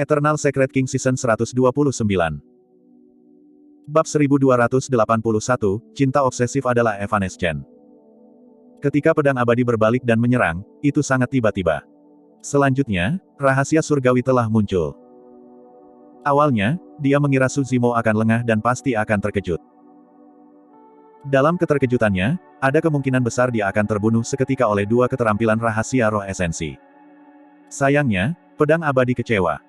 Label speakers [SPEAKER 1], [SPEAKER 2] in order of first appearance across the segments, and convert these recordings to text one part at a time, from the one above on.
[SPEAKER 1] Eternal Secret King Season 129. Bab 1281, Cinta Obsesif adalah Evanescent. Ketika pedang abadi berbalik dan menyerang, itu sangat tiba-tiba. Selanjutnya, rahasia surgawi telah muncul. Awalnya, dia mengira Suzimo akan lengah dan pasti akan terkejut. Dalam keterkejutannya, ada kemungkinan besar dia akan terbunuh seketika oleh dua keterampilan rahasia roh esensi. Sayangnya, pedang abadi kecewa.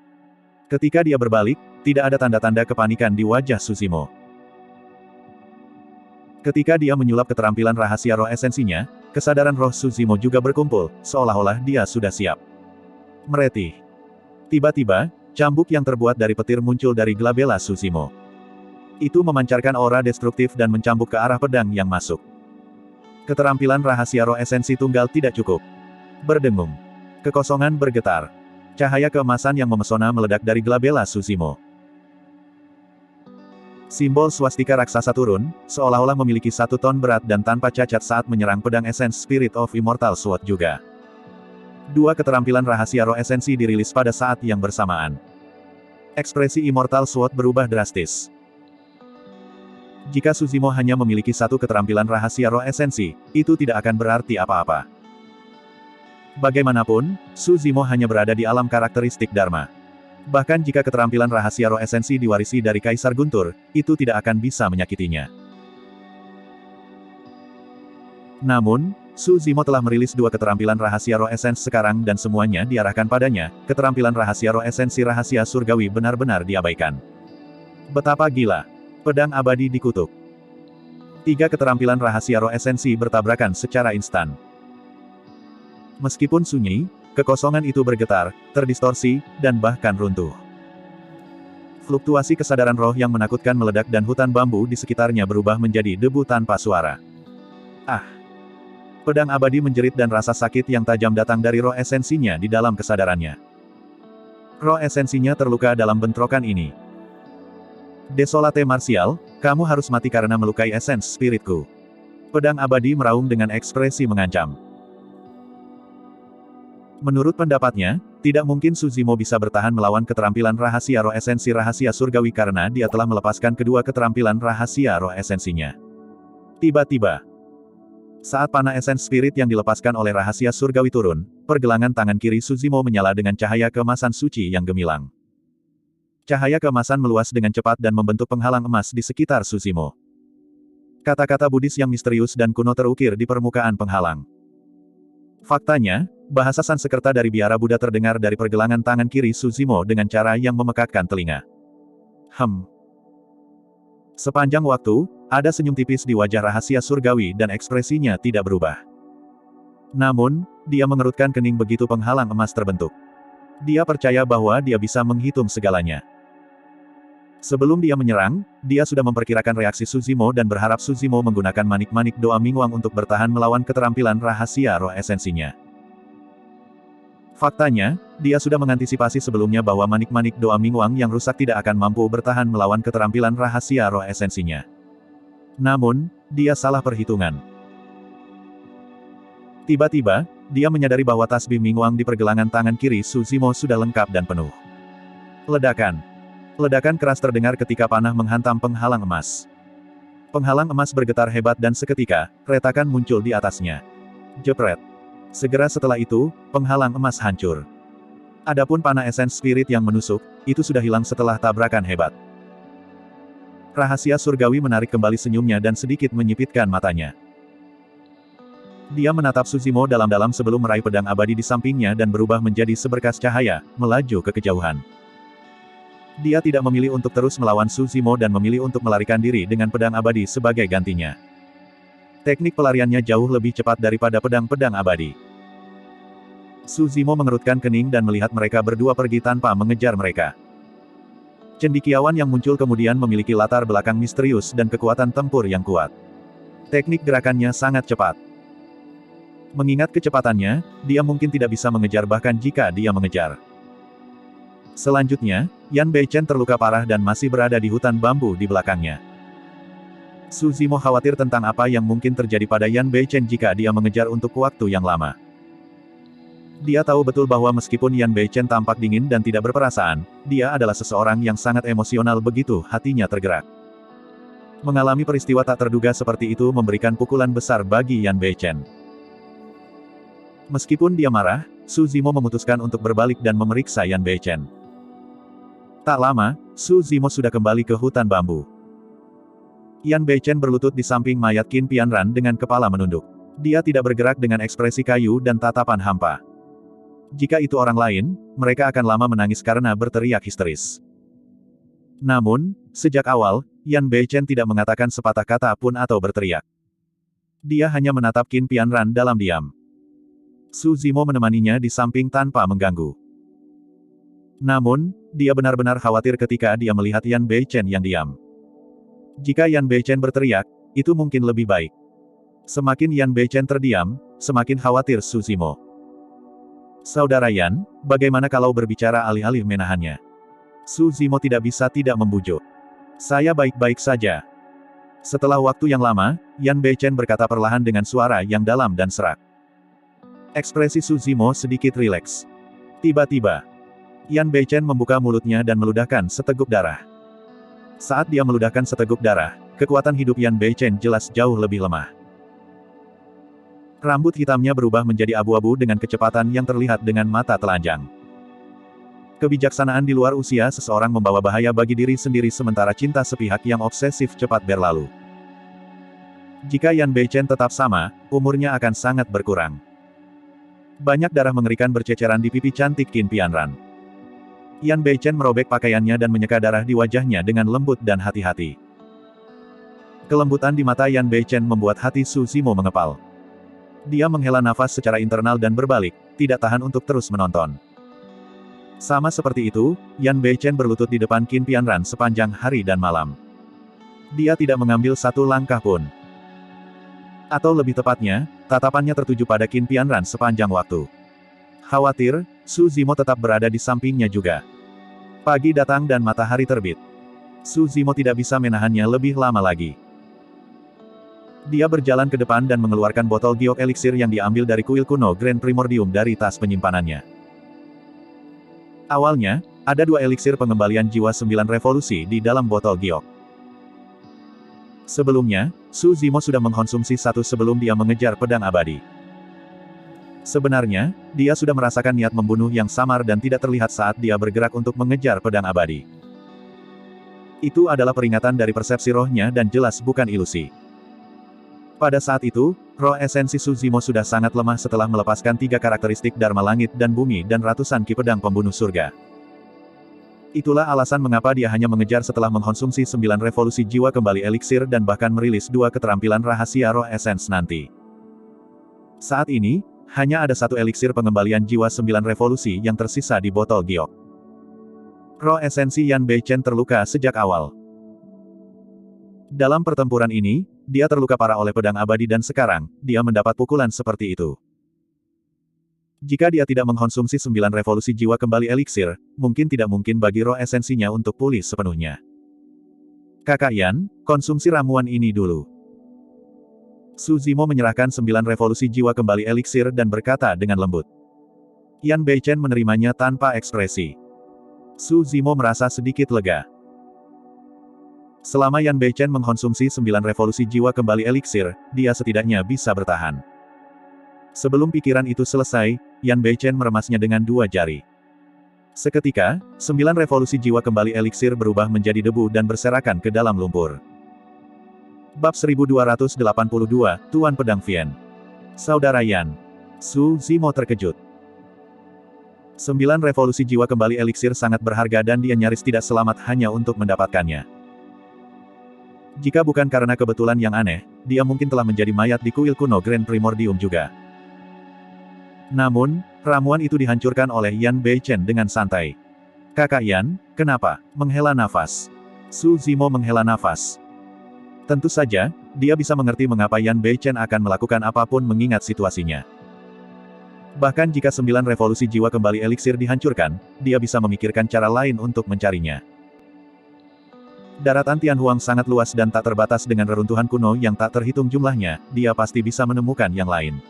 [SPEAKER 1] Ketika dia berbalik, tidak ada tanda-tanda kepanikan di wajah Suzimo. Ketika dia menyulap keterampilan rahasia roh esensinya, kesadaran roh Suzimo juga berkumpul, seolah-olah dia sudah siap. Meretih. Tiba-tiba, cambuk yang terbuat dari petir muncul dari glabella Suzimo. Itu memancarkan aura destruktif dan mencambuk ke arah pedang yang masuk. Keterampilan rahasia roh esensi tunggal tidak cukup. Berdengung. Kekosongan bergetar. Cahaya keemasan yang memesona meledak dari glabella Suzimo. Simbol swastika raksasa turun, seolah-olah memiliki 1 ton berat dan tanpa cacat saat menyerang pedang Essence Spirit of Immortal Sword juga. Dua keterampilan rahasia roh esensi dirilis pada saat yang bersamaan. Ekspresi Immortal Sword berubah drastis. Jika Suzimo hanya memiliki 1 keterampilan rahasia roh esensi, itu tidak akan berarti apa-apa. Bagaimanapun, Suzimo hanya berada di alam karakteristik Dharma. Bahkan jika keterampilan rahasia roh esensi diwarisi dari Kaisar Guntur, itu tidak akan bisa menyakitinya. Namun, Suzimo telah merilis 2 keterampilan rahasia roh esensi sekarang dan semuanya diarahkan padanya, keterampilan rahasia roh esensi rahasia surgawi benar-benar diabaikan. Betapa gila! Pedang abadi dikutuk. 3 keterampilan rahasia roh esensi bertabrakan secara instan. Meskipun sunyi, kekosongan itu bergetar, terdistorsi, dan bahkan runtuh. Fluktuasi kesadaran roh yang menakutkan meledak dan hutan bambu di sekitarnya berubah menjadi debu tanpa suara. Ah! Pedang abadi menjerit dan rasa sakit yang tajam datang dari roh esensinya di dalam kesadarannya. Roh esensinya terluka dalam bentrokan ini. Desolate Martial, kamu harus mati karena melukai esens spiritku. Pedang abadi meraung dengan ekspresi mengancam. Menurut pendapatnya, tidak mungkin Suzimo bisa bertahan melawan keterampilan rahasia roh esensi rahasia surgawi karena dia telah melepaskan kedua keterampilan rahasia roh esensinya. Tiba-tiba, saat panah esens spirit yang dilepaskan oleh rahasia surgawi turun, pergelangan tangan kiri Suzimo menyala dengan cahaya keemasan suci yang gemilang. Cahaya keemasan meluas dengan cepat dan membentuk penghalang emas di sekitar Suzimo. Kata-kata Buddhis yang misterius dan kuno terukir di permukaan penghalang. Faktanya, bahasa Sanskerta dari biara Buddha terdengar dari pergelangan tangan kiri Suzimo dengan cara yang memekakkan telinga. Sepanjang waktu, ada senyum tipis di wajah rahasia surgawi dan ekspresinya tidak berubah. Namun, dia mengerutkan kening begitu penghalang emas terbentuk. Dia percaya bahwa dia bisa menghitung segalanya. Sebelum dia menyerang, dia sudah memperkirakan reaksi Suzimo dan berharap Suzimo menggunakan manik-manik doa Mingwang untuk bertahan melawan keterampilan rahasia roh esensinya. Faktanya, dia sudah mengantisipasi sebelumnya bahwa manik-manik doa Mingwang yang rusak tidak akan mampu bertahan melawan keterampilan rahasia roh esensinya. Namun, dia salah perhitungan. Tiba-tiba, dia menyadari bahwa tasbih Mingwang di pergelangan tangan kiri Suzimo sudah lengkap dan penuh. Ledakan. Ledakan keras terdengar ketika panah menghantam penghalang emas. Penghalang emas bergetar hebat dan seketika, retakan muncul di atasnya. Jepret. Segera setelah itu, penghalang emas hancur. Adapun panah esens spirit yang menusuk, itu sudah hilang setelah tabrakan hebat. Rahasia surgawi menarik kembali senyumnya dan sedikit menyipitkan matanya. Dia menatap Suzimo dalam-dalam sebelum meraih pedang abadi di sampingnya dan berubah menjadi seberkas cahaya, melaju ke kejauhan. Dia tidak memilih untuk terus melawan Suzimo dan memilih untuk melarikan diri dengan pedang abadi sebagai gantinya. Teknik pelariannya jauh lebih cepat daripada pedang-pedang abadi. Suzimo mengerutkan kening dan melihat mereka berdua pergi tanpa mengejar mereka. Cendekiawan yang muncul kemudian memiliki latar belakang misterius dan kekuatan tempur yang kuat. Teknik gerakannya sangat cepat. Mengingat kecepatannya, dia mungkin tidak bisa mengejar bahkan jika dia mengejar. Selanjutnya, Yan Beichen terluka parah dan masih berada di hutan bambu di belakangnya. Suzimo khawatir tentang apa yang mungkin terjadi pada Yan Beichen jika dia mengejar untuk waktu yang lama. Dia tahu betul bahwa meskipun Yan Beichen tampak dingin dan tidak berperasaan, dia adalah seseorang yang sangat emosional begitu hatinya tergerak. Mengalami peristiwa tak terduga seperti itu memberikan pukulan besar bagi Yan Beichen. Meskipun dia marah, Su Zimo memutuskan untuk berbalik dan memeriksa Yan Beichen. Tak lama, Su Zimo sudah kembali ke hutan bambu. Yan Beichen berlutut di samping mayat Qin Pianran dengan kepala menunduk. Dia tidak bergerak dengan ekspresi kayu dan tatapan hampa. Jika itu orang lain, mereka akan lama menangis karena berteriak histeris. Namun, sejak awal, Yan Beichen tidak mengatakan sepatah kata pun atau berteriak. Dia hanya menatap Qin Pianran dalam diam. Su Zimo menemaninya di samping tanpa mengganggu. Namun, dia benar-benar khawatir ketika dia melihat Yan Beichen yang diam. Jika Yan Beichen berteriak, itu mungkin lebih baik. Semakin Yan Beichen terdiam, semakin khawatir Su Zimo. Saudara Yan, bagaimana kalau berbicara alih-alih menahannya? Su Zimo tidak bisa tidak membujuk. Saya baik-baik saja. Setelah waktu yang lama, Yan Beichen berkata perlahan dengan suara yang dalam dan serak. Ekspresi Su Zimo sedikit rileks. Tiba-tiba, Yan Beichen membuka mulutnya dan meludahkan seteguk darah. Saat dia meludahkan seteguk darah, kekuatan hidup Yan Beichen jelas jauh lebih lemah. Rambut hitamnya berubah menjadi abu-abu dengan kecepatan yang terlihat dengan mata telanjang. Kebijaksanaan di luar usia seseorang membawa bahaya bagi diri sendiri sementara cinta sepihak yang obsesif cepat berlalu. Jika Yan Beichen tetap sama, umurnya akan sangat berkurang. Banyak darah mengerikan berceceran di pipi cantik Qin Pianran. Yan Beichen merobek pakaiannya dan menyeka darah di wajahnya dengan lembut dan hati-hati. Kelembutan di mata Yan Beichen membuat hati Su Zimo mengepal. Dia menghela nafas secara internal dan berbalik, tidak tahan untuk terus menonton. Sama seperti itu, Yan Beichen berlutut di depan Qin Pianran sepanjang hari dan malam. Dia tidak mengambil satu langkah pun. Atau lebih tepatnya, tatapannya tertuju pada Qin Pianran sepanjang waktu. Khawatir, Su Zimo tetap berada di sampingnya juga. Pagi datang dan matahari terbit. Su Zimo tidak bisa menahannya lebih lama lagi. Dia berjalan ke depan dan mengeluarkan botol giok eliksir yang diambil dari kuil kuno Grand Primordium dari tas penyimpanannya. Awalnya, ada 2 eliksir pengembalian jiwa 9 revolusi di dalam botol giok. Sebelumnya, Su Zimo sudah mengkonsumsi 1 sebelum dia mengejar pedang abadi. Sebenarnya, dia sudah merasakan niat membunuh yang samar dan tidak terlihat saat dia bergerak untuk mengejar pedang abadi. Itu adalah peringatan dari persepsi rohnya dan jelas bukan ilusi. Pada saat itu, roh esensi Su Zimo sudah sangat lemah setelah melepaskan 3 karakteristik Dharma Langit dan Bumi dan ratusan ki pedang pembunuh surga. Itulah alasan mengapa dia hanya mengejar setelah mengkonsumsi 9 revolusi jiwa kembali eliksir dan bahkan merilis 2 keterampilan rahasia roh esens nanti. Saat ini, hanya ada 1 eliksir pengembalian jiwa 9 revolusi yang tersisa di botol giok. Roh esensi Yan Beichen terluka sejak awal. Dalam pertempuran ini, dia terluka parah oleh pedang abadi dan sekarang, dia mendapat pukulan seperti itu. Jika dia tidak mengkonsumsi 9 revolusi jiwa kembali eliksir, mungkin tidak mungkin bagi roh esensinya untuk pulih sepenuhnya. Kakak Yan, konsumsi ramuan ini dulu. Su Zimo menyerahkan 9 revolusi jiwa kembali eliksir dan berkata dengan lembut. Yan Beichen menerimanya tanpa ekspresi. Su Zimo merasa sedikit lega. Selama Yan Beichen mengkonsumsi 9 revolusi jiwa kembali eliksir, dia setidaknya bisa bertahan. Sebelum pikiran itu selesai, Yan Beichen meremasnya dengan 2 jari. Seketika, 9 revolusi jiwa kembali eliksir berubah menjadi debu dan berserakan ke dalam lumpur. Bab 1282, Tuan Pedang Vien. Saudara Yan. Su Zimo terkejut. 9 revolusi jiwa kembali eliksir sangat berharga dan dia nyaris tidak selamat hanya untuk mendapatkannya. Jika bukan karena kebetulan yang aneh, dia mungkin telah menjadi mayat di kuil kuno Grand Primordium juga. Namun, ramuan itu dihancurkan oleh Yan Beichen dengan santai. Kakak Yan, kenapa? Menghela nafas. Su Zimo menghela nafas. Tentu saja, dia bisa mengerti mengapa Yan Beichen akan melakukan apapun mengingat situasinya. Bahkan jika 9 revolusi jiwa kembali eliksir dihancurkan, dia bisa memikirkan cara lain untuk mencarinya. Daratan Tianhuang sangat luas dan tak terbatas dengan reruntuhan kuno yang tak terhitung jumlahnya, dia pasti bisa menemukan yang lain.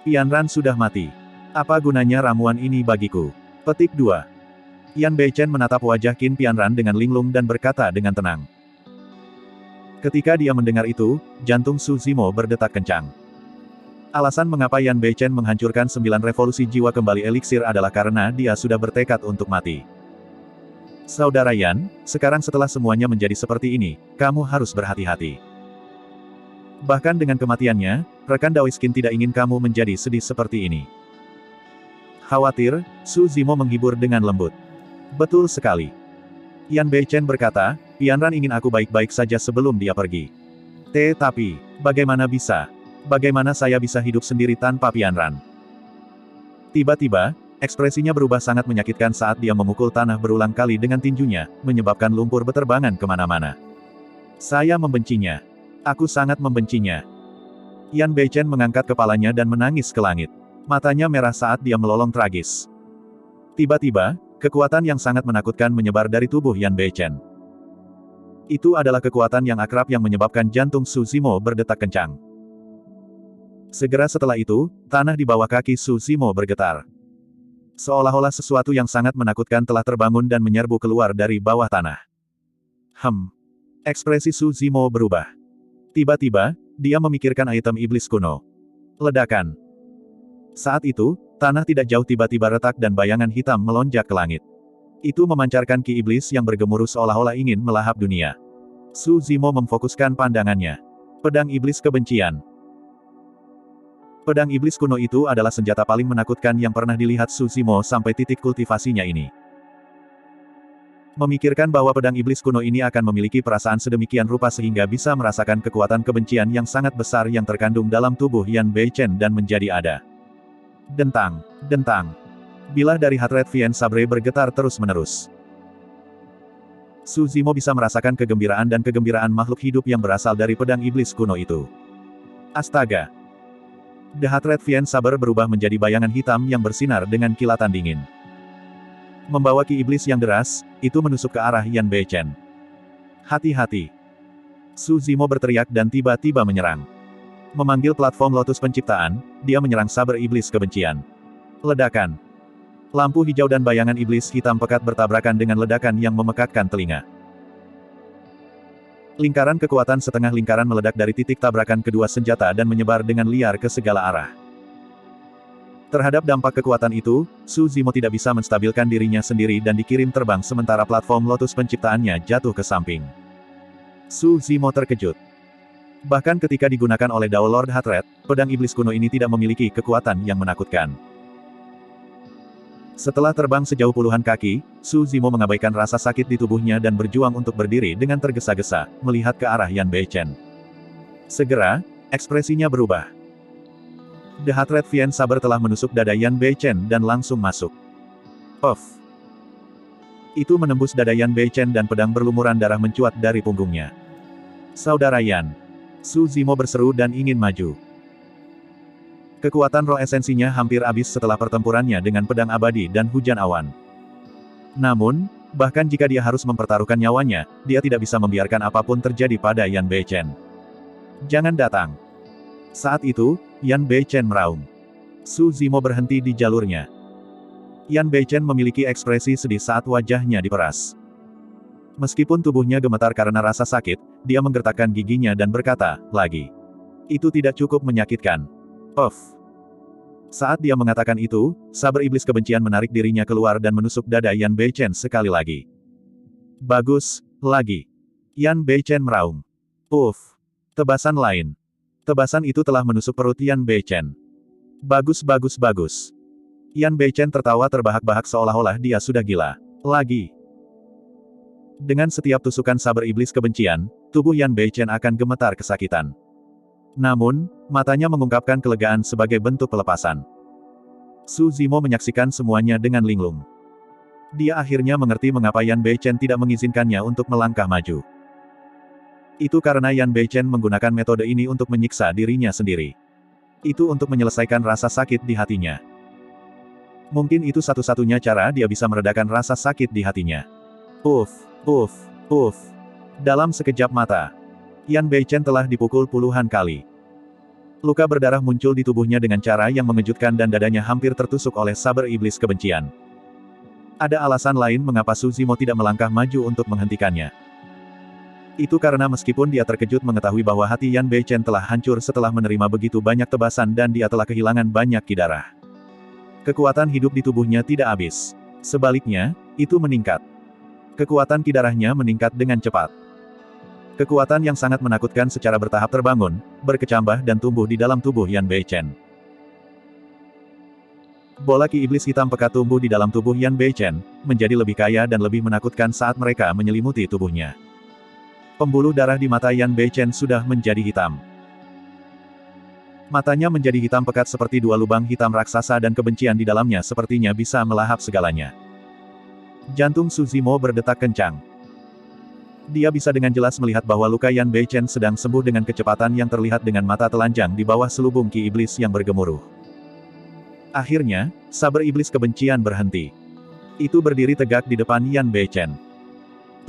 [SPEAKER 1] Pianran sudah mati. Apa gunanya ramuan ini bagiku? Petik 2. Yan Beichen menatap wajah Qin Pianran dengan linglung dan berkata dengan tenang. Ketika dia mendengar itu, jantung Su Zimo berdetak kencang. Alasan mengapa Yan Beichen menghancurkan 9 revolusi jiwa kembali eliksir adalah karena dia sudah bertekad untuk mati. Saudara Yan, sekarang setelah semuanya menjadi seperti ini, kamu harus berhati-hati. Bahkan dengan kematiannya, rekan Daois Qin tidak ingin kamu menjadi sedih seperti ini. Khawatir, Su Zimo menghibur dengan lembut. Betul sekali. Yan Beichen berkata, Pianran ingin aku baik-baik saja sebelum dia pergi. Tetapi, bagaimana bisa? Bagaimana saya bisa hidup sendiri tanpa Pianran? Tiba-tiba, ekspresinya berubah sangat menyakitkan saat dia memukul tanah berulang kali dengan tinjunya, menyebabkan lumpur beterbangan kemana-mana. Saya membencinya. Aku sangat membencinya. Yan Beichen mengangkat kepalanya dan menangis ke langit. Matanya merah saat dia melolong tragis. Tiba-tiba, kekuatan yang sangat menakutkan menyebar dari tubuh Yan Beichen. Itu adalah kekuatan yang akrab yang menyebabkan jantung Su Zimo berdetak kencang. Segera setelah itu, tanah di bawah kaki Su Zimo bergetar. Seolah-olah sesuatu yang sangat menakutkan telah terbangun dan menyerbu keluar dari bawah tanah. Ekspresi Su Zimo berubah. Tiba-tiba, dia memikirkan item iblis kuno. Ledakan. Saat itu, tanah tidak jauh tiba-tiba retak dan bayangan hitam melonjak ke langit. Itu memancarkan ki iblis yang bergemuruh seolah-olah ingin melahap dunia. Su Zimo memfokuskan pandangannya. Pedang iblis kebencian. Pedang iblis kuno itu adalah senjata paling menakutkan yang pernah dilihat Su Zimo sampai titik kultivasinya ini. Memikirkan bahwa pedang iblis kuno ini akan memiliki perasaan sedemikian rupa sehingga bisa merasakan kekuatan kebencian yang sangat besar yang terkandung dalam tubuh Yan Beichen dan menjadi ada. Dentang, dentang. Bilah dari heart rate Vien Sabre bergetar terus-menerus. Su Zimo bisa merasakan kegembiraan dan kegembiraan makhluk hidup yang berasal dari pedang iblis kuno itu. Astaga! The heart rate Vien Sabre berubah menjadi bayangan hitam yang bersinar dengan kilatan dingin. Membawa ki iblis yang deras, itu menusuk ke arah Yan Beichen. Hati-hati! Su Zimo berteriak dan tiba-tiba menyerang. Memanggil platform Lotus Penciptaan, dia menyerang saber iblis kebencian. Ledakan. Lampu hijau dan bayangan iblis hitam pekat bertabrakan dengan ledakan yang memekakkan telinga. Lingkaran kekuatan setengah lingkaran meledak dari titik tabrakan kedua senjata dan menyebar dengan liar ke segala arah. Terhadap dampak kekuatan itu, Su Zimo tidak bisa menstabilkan dirinya sendiri dan dikirim terbang sementara platform Lotus Penciptaannya jatuh ke samping. Su Zimo terkejut. Bahkan ketika digunakan oleh Dao Lord Hatred, pedang iblis kuno ini tidak memiliki kekuatan yang menakutkan. Setelah terbang sejauh puluhan kaki, Su Zimo mengabaikan rasa sakit di tubuhnya dan berjuang untuk berdiri dengan tergesa-gesa, melihat ke arah Yan Beichen. Segera, ekspresinya berubah. The Hatred Vien Saber telah menusuk dada Yan Beichen dan langsung masuk. Itu menembus dada Yan Beichen dan pedang berlumuran darah mencuat dari punggungnya. Saudara Yan. Su Zimo berseru dan ingin maju. Kekuatan roh esensinya hampir habis setelah pertempurannya dengan pedang abadi dan hujan awan. Namun, bahkan jika dia harus mempertaruhkan nyawanya, dia tidak bisa membiarkan apapun terjadi pada Yan Beichen. Jangan datang. Saat itu, Yan Beichen meraung. Su Zimo berhenti di jalurnya. Yan Beichen memiliki ekspresi sedih saat wajahnya diperas. Meskipun tubuhnya gemetar karena rasa sakit, dia menggertakkan giginya dan berkata, lagi. Itu tidak cukup menyakitkan. Saat dia mengatakan itu, saber iblis kebencian menarik dirinya keluar dan menusuk dada Yan Beichen sekali lagi. Bagus, lagi. Yan Beichen meraung. Tebasan lain. Tebasan itu telah menusuk perut Yan Beichen. Bagus. Yan Beichen tertawa terbahak-bahak seolah-olah dia sudah gila. Lagi. Dengan setiap tusukan saber iblis kebencian, tubuh Yan Beichen akan gemetar kesakitan. Namun, matanya mengungkapkan kelegaan sebagai bentuk pelepasan. Su Zimo menyaksikan semuanya dengan linglung. Dia akhirnya mengerti mengapa Yan Beichen tidak mengizinkannya untuk melangkah maju. Itu karena Yan Beichen menggunakan metode ini untuk menyiksa dirinya sendiri. Itu untuk menyelesaikan rasa sakit di hatinya. Mungkin itu satu-satunya cara dia bisa meredakan rasa sakit di hatinya. Dalam sekejap mata, Yan Beichen telah dipukul puluhan kali. Luka berdarah muncul di tubuhnya dengan cara yang mengejutkan dan dadanya hampir tertusuk oleh saber iblis kebencian. Ada alasan lain mengapa Suzimo tidak melangkah maju untuk menghentikannya. Itu karena meskipun dia terkejut mengetahui bahwa hati Yan Beichen telah hancur setelah menerima begitu banyak tebasan dan dia telah kehilangan banyak ki darah. Kekuatan hidup di tubuhnya tidak habis. Sebaliknya, itu meningkat. Kekuatan ki darahnya meningkat dengan cepat. Kekuatan yang sangat menakutkan secara bertahap terbangun, berkecambah dan tumbuh di dalam tubuh Yan Beichen. Bola ki iblis hitam pekat tumbuh di dalam tubuh Yan Beichen, menjadi lebih kaya dan lebih menakutkan saat mereka menyelimuti tubuhnya. Pembuluh darah di mata Yan Beichen sudah menjadi hitam. Matanya menjadi hitam pekat seperti dua lubang hitam raksasa dan kebencian di dalamnya sepertinya bisa melahap segalanya. Jantung Suzimo berdetak kencang. Dia bisa dengan jelas melihat bahwa luka Yan Beichen sedang sembuh dengan kecepatan yang terlihat dengan mata telanjang di bawah selubung ki iblis yang bergemuruh. Akhirnya, saber iblis kebencian berhenti. Itu berdiri tegak di depan Yan Beichen.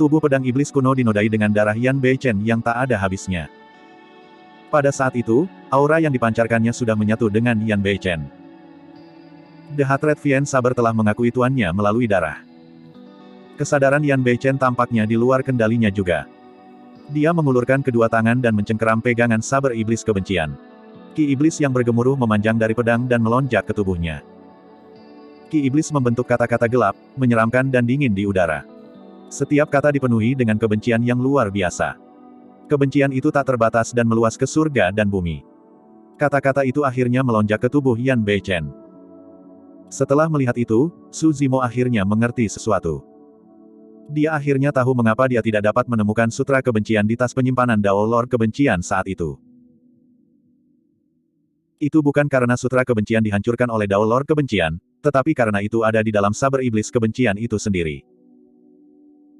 [SPEAKER 1] Tubuh pedang iblis kuno dinodai dengan darah Yan Beichen yang tak ada habisnya. Pada saat itu, aura yang dipancarkannya sudah menyatu dengan Yan Beichen. The Hatred Vien Saber telah mengakui tuannya melalui darah. Kesadaran Yan Beichen tampaknya di luar kendalinya juga. Dia mengulurkan kedua tangan dan mencengkeram pegangan saber iblis kebencian. Ki iblis yang bergemuruh memanjang dari pedang dan melonjak ke tubuhnya. Ki iblis membentuk kata-kata gelap, menyeramkan dan dingin di udara. Setiap kata dipenuhi dengan kebencian yang luar biasa. Kebencian itu tak terbatas dan meluas ke surga dan bumi. Kata-kata itu akhirnya melonjak ke tubuh Yan Beichen. Setelah melihat itu, Suzimo akhirnya mengerti sesuatu. Dia akhirnya tahu mengapa dia tidak dapat menemukan sutra kebencian di tas penyimpanan Dao Lord kebencian saat itu. Itu bukan karena sutra kebencian dihancurkan oleh Dao Lord kebencian, tetapi karena itu ada di dalam saber iblis kebencian itu sendiri.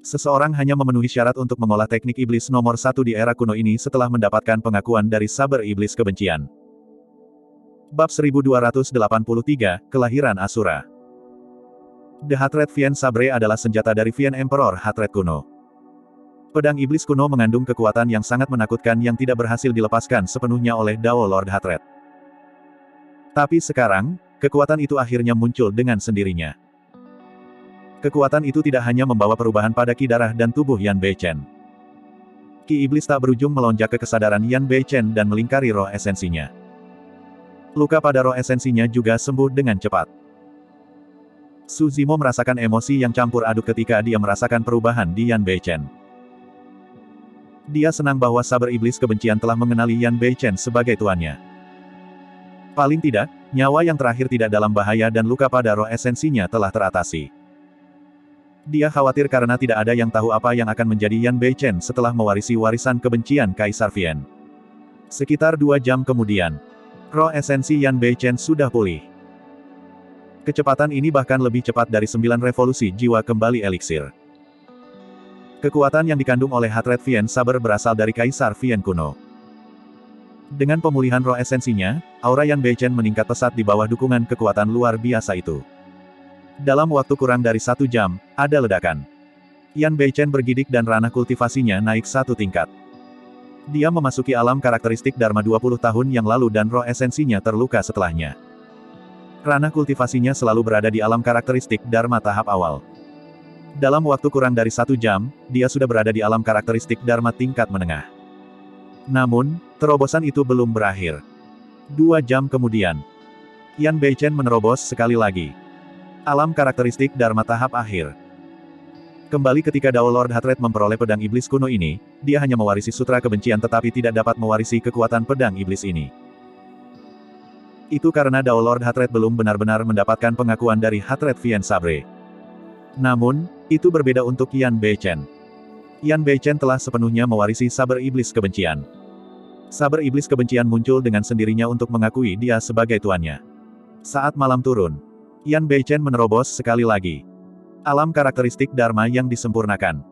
[SPEAKER 1] Seseorang hanya memenuhi syarat untuk mengolah teknik iblis nomor 1 di era kuno ini setelah mendapatkan pengakuan dari saber iblis kebencian. Bab 1283, Kelahiran Asura. The Hatred Vien Sabre adalah senjata dari Vien Emperor Hatred kuno. Pedang iblis kuno mengandung kekuatan yang sangat menakutkan yang tidak berhasil dilepaskan sepenuhnya oleh Dao Lord Hatred. Tapi sekarang, kekuatan itu akhirnya muncul dengan sendirinya. Kekuatan itu tidak hanya membawa perubahan pada ki darah dan tubuh Yan Beichen. Ki iblis tak berujung melonjak ke kesadaran Yan Beichen dan melingkari roh esensinya. Luka pada roh esensinya juga sembuh dengan cepat. Suzimo merasakan emosi yang campur aduk ketika dia merasakan perubahan di Yan Beichen. Dia senang bahwa saber iblis kebencian telah mengenali Yan Beichen sebagai tuannya. Paling tidak, nyawa yang terakhir tidak dalam bahaya dan luka pada roh esensinya telah teratasi. Dia khawatir karena tidak ada yang tahu apa yang akan menjadi Yan Beichen setelah mewarisi warisan kebencian Kaisar Vien. Sekitar 2 jam kemudian, roh esensi Yan Beichen sudah pulih. Kecepatan ini bahkan lebih cepat dari 9 revolusi jiwa kembali eliksir. Kekuatan yang dikandung oleh Hatred Vien Saber berasal dari Kaisar Vien kuno. Dengan pemulihan roh esensinya, aura Yan Beichen meningkat pesat di bawah dukungan kekuatan luar biasa itu. Dalam waktu kurang dari 1 jam, ada ledakan. Yan Beichen bergidik dan ranah kultivasinya naik 1 tingkat. Dia memasuki alam karakteristik Dharma 20 tahun yang lalu dan roh esensinya terluka setelahnya. Ranah kultivasinya selalu berada di alam karakteristik Dharma tahap awal. Dalam waktu kurang dari 1 jam, dia sudah berada di alam karakteristik Dharma tingkat menengah. Namun, terobosan itu belum berakhir. 2 jam kemudian, Yan Beichen menerobos sekali lagi. Alam karakteristik Dharma tahap akhir. Kembali ketika Dao Lord Hatred memperoleh pedang iblis kuno ini, dia hanya mewarisi sutra kebencian tetapi tidak dapat mewarisi kekuatan pedang iblis ini. Itu karena Dao Lord Hatred belum benar-benar mendapatkan pengakuan dari Hatred Vien Sabre. Namun, itu berbeda untuk Yan Beichen. Yan Beichen telah sepenuhnya mewarisi saber iblis kebencian. Saber iblis kebencian muncul dengan sendirinya untuk mengakui dia sebagai tuannya. Saat malam turun, Yan Beichen menerobos sekali lagi. Alam karakteristik Dharma yang disempurnakan.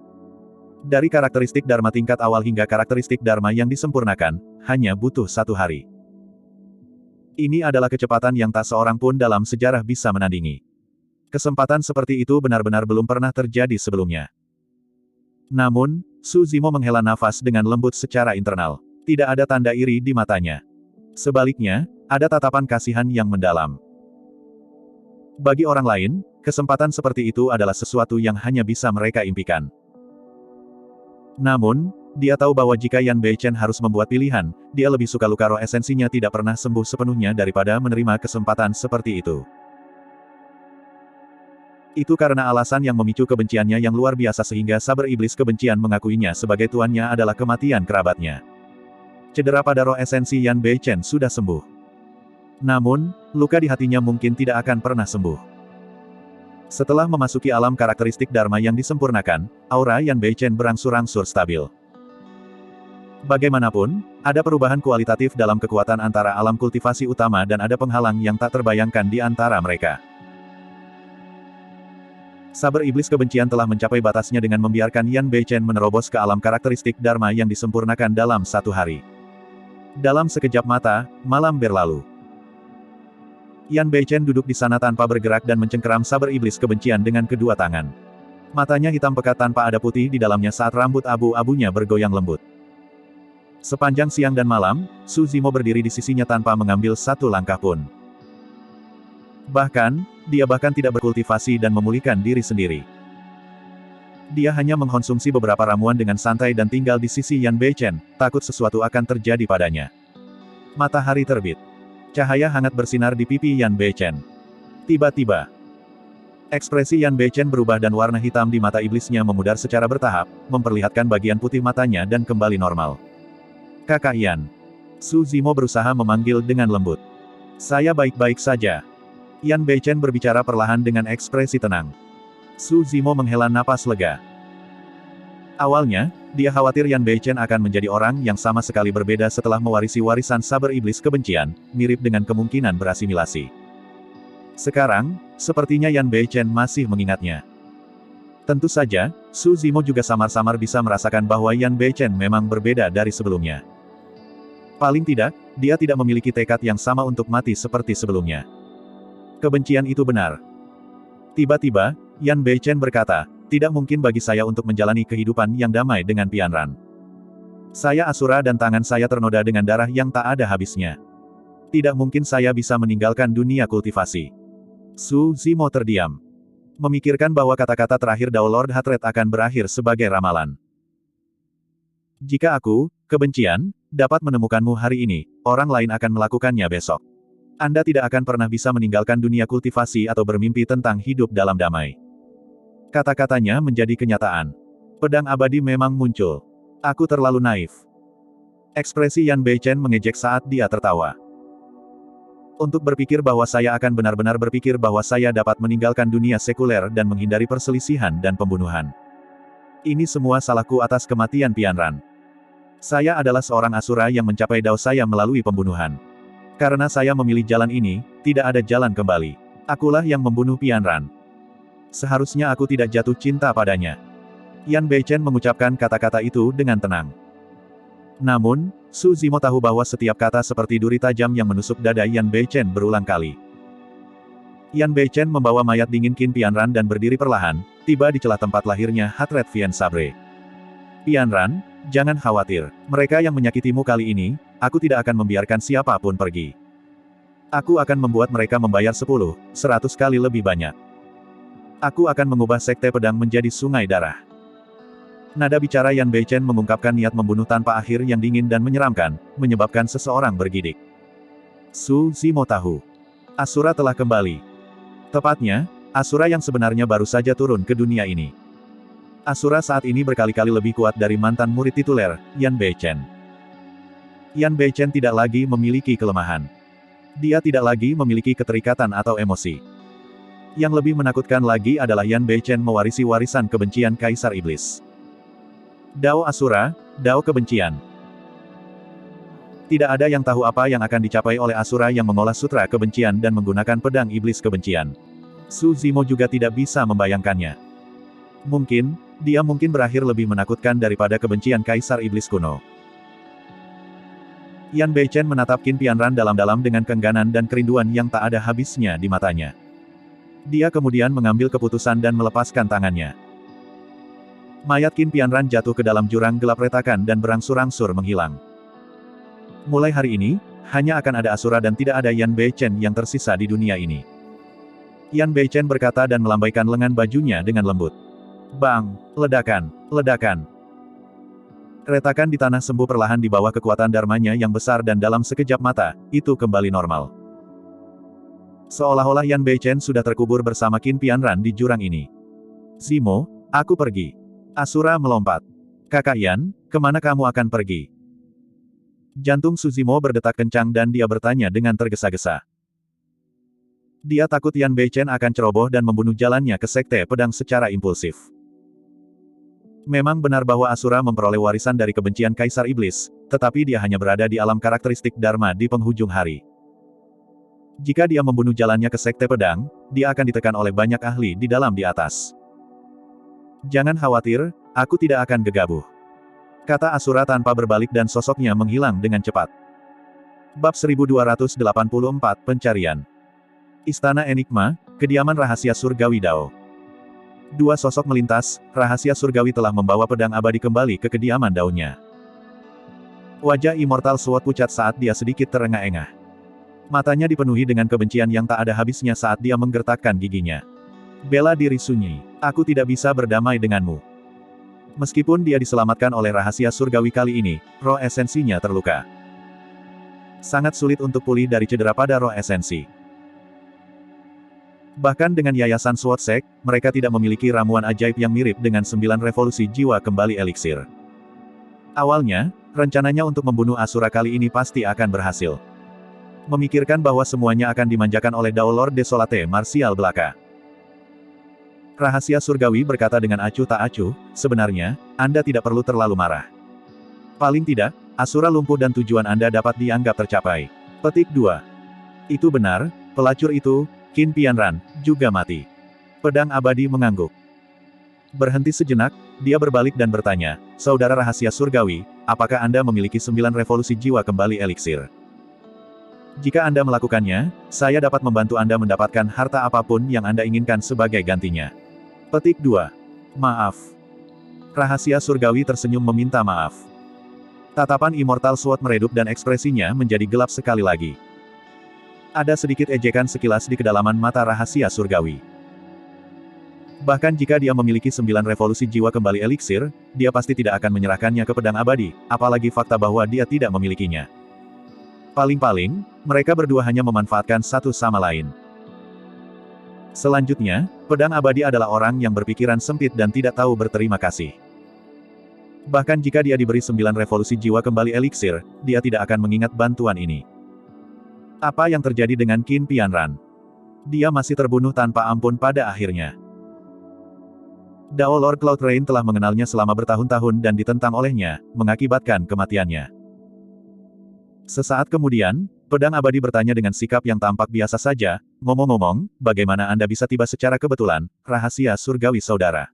[SPEAKER 1] Dari karakteristik Dharma tingkat awal hingga karakteristik Dharma yang disempurnakan, hanya butuh 1 hari. Ini adalah kecepatan yang tak seorang pun dalam sejarah bisa menandingi. Kesempatan seperti itu benar-benar belum pernah terjadi sebelumnya. Namun, Suzimo menghela nafas dengan lembut secara internal. Tidak ada tanda iri di matanya. Sebaliknya, ada tatapan kasihan yang mendalam. Bagi orang lain, kesempatan seperti itu adalah sesuatu yang hanya bisa mereka impikan. Namun, dia tahu bahwa jika Yan Beichen harus membuat pilihan, dia lebih suka luka roh esensinya tidak pernah sembuh sepenuhnya daripada menerima kesempatan seperti itu. Itu karena alasan yang memicu kebenciannya yang luar biasa sehingga saber iblis kebencian mengakuinya sebagai tuannya adalah kematian kerabatnya. Cedera pada roh esensi Yan Beichen sudah sembuh. Namun, luka di hatinya mungkin tidak akan pernah sembuh. Setelah memasuki alam karakteristik Dharma yang disempurnakan, aura Yan Beichen berangsur-angsur stabil. Bagaimanapun, ada perubahan kualitatif dalam kekuatan antara alam kultivasi utama dan ada penghalang yang tak terbayangkan di antara mereka. Saber iblis kebencian telah mencapai batasnya dengan membiarkan Yan Beichen menerobos ke alam karakteristik Dharma yang disempurnakan dalam satu hari. Dalam sekejap mata, malam berlalu. Yan Beichen duduk di sana tanpa bergerak dan mencengkeram saber iblis kebencian dengan kedua tangan. Matanya hitam pekat tanpa ada putih di dalamnya saat rambut abu-abunya bergoyang lembut. Sepanjang siang dan malam, Su Zimo berdiri di sisinya tanpa mengambil satu langkah pun. Bahkan, dia bahkan tidak berkultivasi dan memulihkan diri sendiri. Dia hanya mengkonsumsi beberapa ramuan dengan santai dan tinggal di sisi Yan Beichen, takut sesuatu akan terjadi padanya. Matahari terbit. Cahaya hangat bersinar di pipi Yan Beichen. Tiba-tiba, ekspresi Yan Beichen berubah dan warna hitam di mata iblisnya memudar secara bertahap, memperlihatkan bagian putih matanya dan kembali normal. Kakak Yan. Su Zimo berusaha memanggil dengan lembut. Saya baik-baik saja. Yan Beichen berbicara perlahan dengan ekspresi tenang. Su Zimo menghela napas lega. Awalnya, dia khawatir Yan Beichen akan menjadi orang yang sama sekali berbeda setelah mewarisi warisan saber iblis kebencian, mirip dengan kemungkinan berasimilasi. Sekarang, sepertinya Yan Beichen masih mengingatnya. Tentu saja, Su Zimo juga samar-samar bisa merasakan bahwa Yan Beichen memang berbeda dari sebelumnya. Paling tidak, dia tidak memiliki tekad yang sama untuk mati seperti sebelumnya. Kebencian itu benar. Tiba-tiba, Yan Beichen berkata, tidak mungkin bagi saya untuk menjalani kehidupan yang damai dengan Pianran. Saya Asura dan tangan saya ternoda dengan darah yang tak ada habisnya. Tidak mungkin saya bisa meninggalkan dunia kultivasi. Su Zimo terdiam. Memikirkan bahwa kata-kata terakhir Dao Lord Hatred akan berakhir sebagai ramalan. Jika aku, kebencian, dapat menemukanmu hari ini, orang lain akan melakukannya besok. Anda tidak akan pernah bisa meninggalkan dunia kultivasi atau bermimpi tentang hidup dalam damai. Kata-katanya menjadi kenyataan. Pedang abadi memang muncul. Aku terlalu naif. Ekspresi Yan Beichen mengejek saat dia tertawa. Untuk berpikir bahwa saya akan benar-benar berpikir bahwa saya dapat meninggalkan dunia sekuler dan menghindari perselisihan dan pembunuhan. Ini semua salahku atas kematian Pianran. Saya adalah seorang Asura yang mencapai Dao saya melalui pembunuhan. Karena saya memilih jalan ini, tidak ada jalan kembali. Akulah yang membunuh Pianran. Seharusnya aku tidak jatuh cinta padanya. Yan Beichen mengucapkan kata-kata itu dengan tenang. Namun, Su Zimo tahu bahwa setiap kata seperti duri tajam yang menusuk dada Yan Beichen berulang kali. Yan Beichen membawa mayat dingin Qin Pianran dan berdiri perlahan, tiba di celah tempat lahirnya Hatred Vien Sabre. Pianran, jangan khawatir. Mereka yang menyakitimu kali ini, aku tidak akan membiarkan siapapun pergi. Aku akan membuat mereka membayar 10, 100 kali lebih banyak. Aku akan mengubah sekte pedang menjadi sungai darah. Nada bicara Yan Beichen mengungkapkan niat membunuh tanpa akhir yang dingin dan menyeramkan, menyebabkan seseorang bergidik. Su Zimo tahu. Asura telah kembali. Tepatnya, Asura yang sebenarnya baru saja turun ke dunia ini. Asura saat ini berkali-kali lebih kuat dari mantan murid tituler, Yan Beichen. Yan Beichen tidak lagi memiliki kelemahan. Dia tidak lagi memiliki keterikatan atau emosi. Yang lebih menakutkan lagi adalah Yan Beichen mewarisi warisan kebencian Kaisar Iblis. Dao Asura, Dao kebencian. Tidak ada yang tahu apa yang akan dicapai oleh Asura yang mengolah sutra kebencian dan menggunakan pedang iblis kebencian. Su Zimo juga tidak bisa membayangkannya. Dia mungkin berakhir lebih menakutkan daripada kebencian Kaisar Iblis kuno. Yan Beichen menatap Qin Pianran dalam-dalam dengan keengganan dan kerinduan yang tak ada habisnya di matanya. Dia kemudian mengambil keputusan dan melepaskan tangannya. Mayat Qin Pianran jatuh ke dalam jurang gelap retakan dan berangsur-angsur menghilang. Mulai hari ini, Hanya akan ada Asura dan tidak ada Yan Beichen yang tersisa di dunia ini. Yan Beichen berkata dan melambaikan lengan bajunya dengan lembut. Bang! Ledakan! Ledakan! Retakan di tanah sembuh perlahan di bawah kekuatan dharmanya yang besar dan dalam sekejap mata, itu kembali normal. Seolah-olah Yan Beichen sudah terkubur bersama Qin Pianran di jurang ini. Zimo, aku pergi. Asura melompat. Kakak Yan, kemana kamu akan pergi? Jantung Suzimo berdetak kencang dan dia bertanya dengan tergesa-gesa. Dia takut Yan Beichen akan ceroboh dan membunuh jalannya ke Sekte Pedang secara impulsif. Memang benar bahwa Asura memperoleh warisan dari kebencian Kaisar Iblis, tetapi dia hanya berada di alam karakteristik Dharma di penghujung hari. Jika dia membunuh jalannya ke Sekte Pedang, dia akan ditekan oleh banyak ahli di dalam di atas. Jangan khawatir, aku tidak akan gegabah. Kata Asura tanpa berbalik dan sosoknya menghilang dengan cepat. Bab 1284 Pencarian. Istana Enigma, kediaman rahasia surgawi Dao. Dua sosok melintas, rahasia surgawi telah membawa pedang abadi kembali ke kediaman Dao-nya. Wajah Immortal Sword pucat saat dia sedikit terengah-engah. Matanya dipenuhi dengan kebencian yang tak ada habisnya saat dia menggertakkan giginya. Bela diri sunyi, aku tidak bisa berdamai denganmu. Meskipun dia diselamatkan oleh rahasia surgawi kali ini, roh esensinya terluka. Sangat sulit untuk pulih dari cedera pada roh esensi. Bahkan dengan yayasan Sword Sect, mereka tidak memiliki ramuan ajaib yang mirip dengan 9 revolusi jiwa kembali eliksir. Awalnya, rencananya untuk membunuh Asura kali ini pasti akan berhasil. Memikirkan bahwa semuanya akan dimanjakan oleh Dao Lord Desolate marsial belaka. Rahasia surgawi berkata dengan acuh tak acuh, sebenarnya, Anda tidak perlu terlalu marah. Paling tidak, Asura lumpuh dan tujuan Anda dapat dianggap tercapai. Petik 2. Itu benar, pelacur itu, Qin Pianran, juga mati. Pedang abadi mengangguk. Berhenti sejenak, dia berbalik dan bertanya, Saudara rahasia surgawi, apakah Anda memiliki 9 revolusi jiwa kembali eliksir? Jika Anda melakukannya, saya dapat membantu Anda mendapatkan harta apapun yang Anda inginkan sebagai gantinya. Petik 2. Maaf. Rahasia surgawi tersenyum meminta maaf. Tatapan Immortal Sword meredup dan ekspresinya menjadi gelap sekali lagi. Ada sedikit ejekan sekilas di kedalaman mata rahasia surgawi. Bahkan jika dia memiliki 9 revolusi jiwa kembali eliksir, dia pasti tidak akan menyerahkannya ke pedang abadi, apalagi fakta bahwa dia tidak memilikinya. Paling-paling, mereka berdua hanya memanfaatkan satu sama lain. Selanjutnya, pedang abadi adalah orang yang berpikiran sempit dan tidak tahu berterima kasih. Bahkan jika dia diberi 9 revolusi jiwa kembali eliksir, dia tidak akan mengingat bantuan ini. Apa yang terjadi dengan Qin Pianran? Dia masih terbunuh tanpa ampun pada akhirnya. Dao Lord Cloud Rain telah mengenalnya selama bertahun-tahun dan ditentang olehnya, mengakibatkan kematiannya. Sesaat kemudian, pedang abadi bertanya dengan sikap yang tampak biasa saja, ngomong-ngomong, bagaimana Anda bisa tiba secara kebetulan, rahasia surgawi saudara?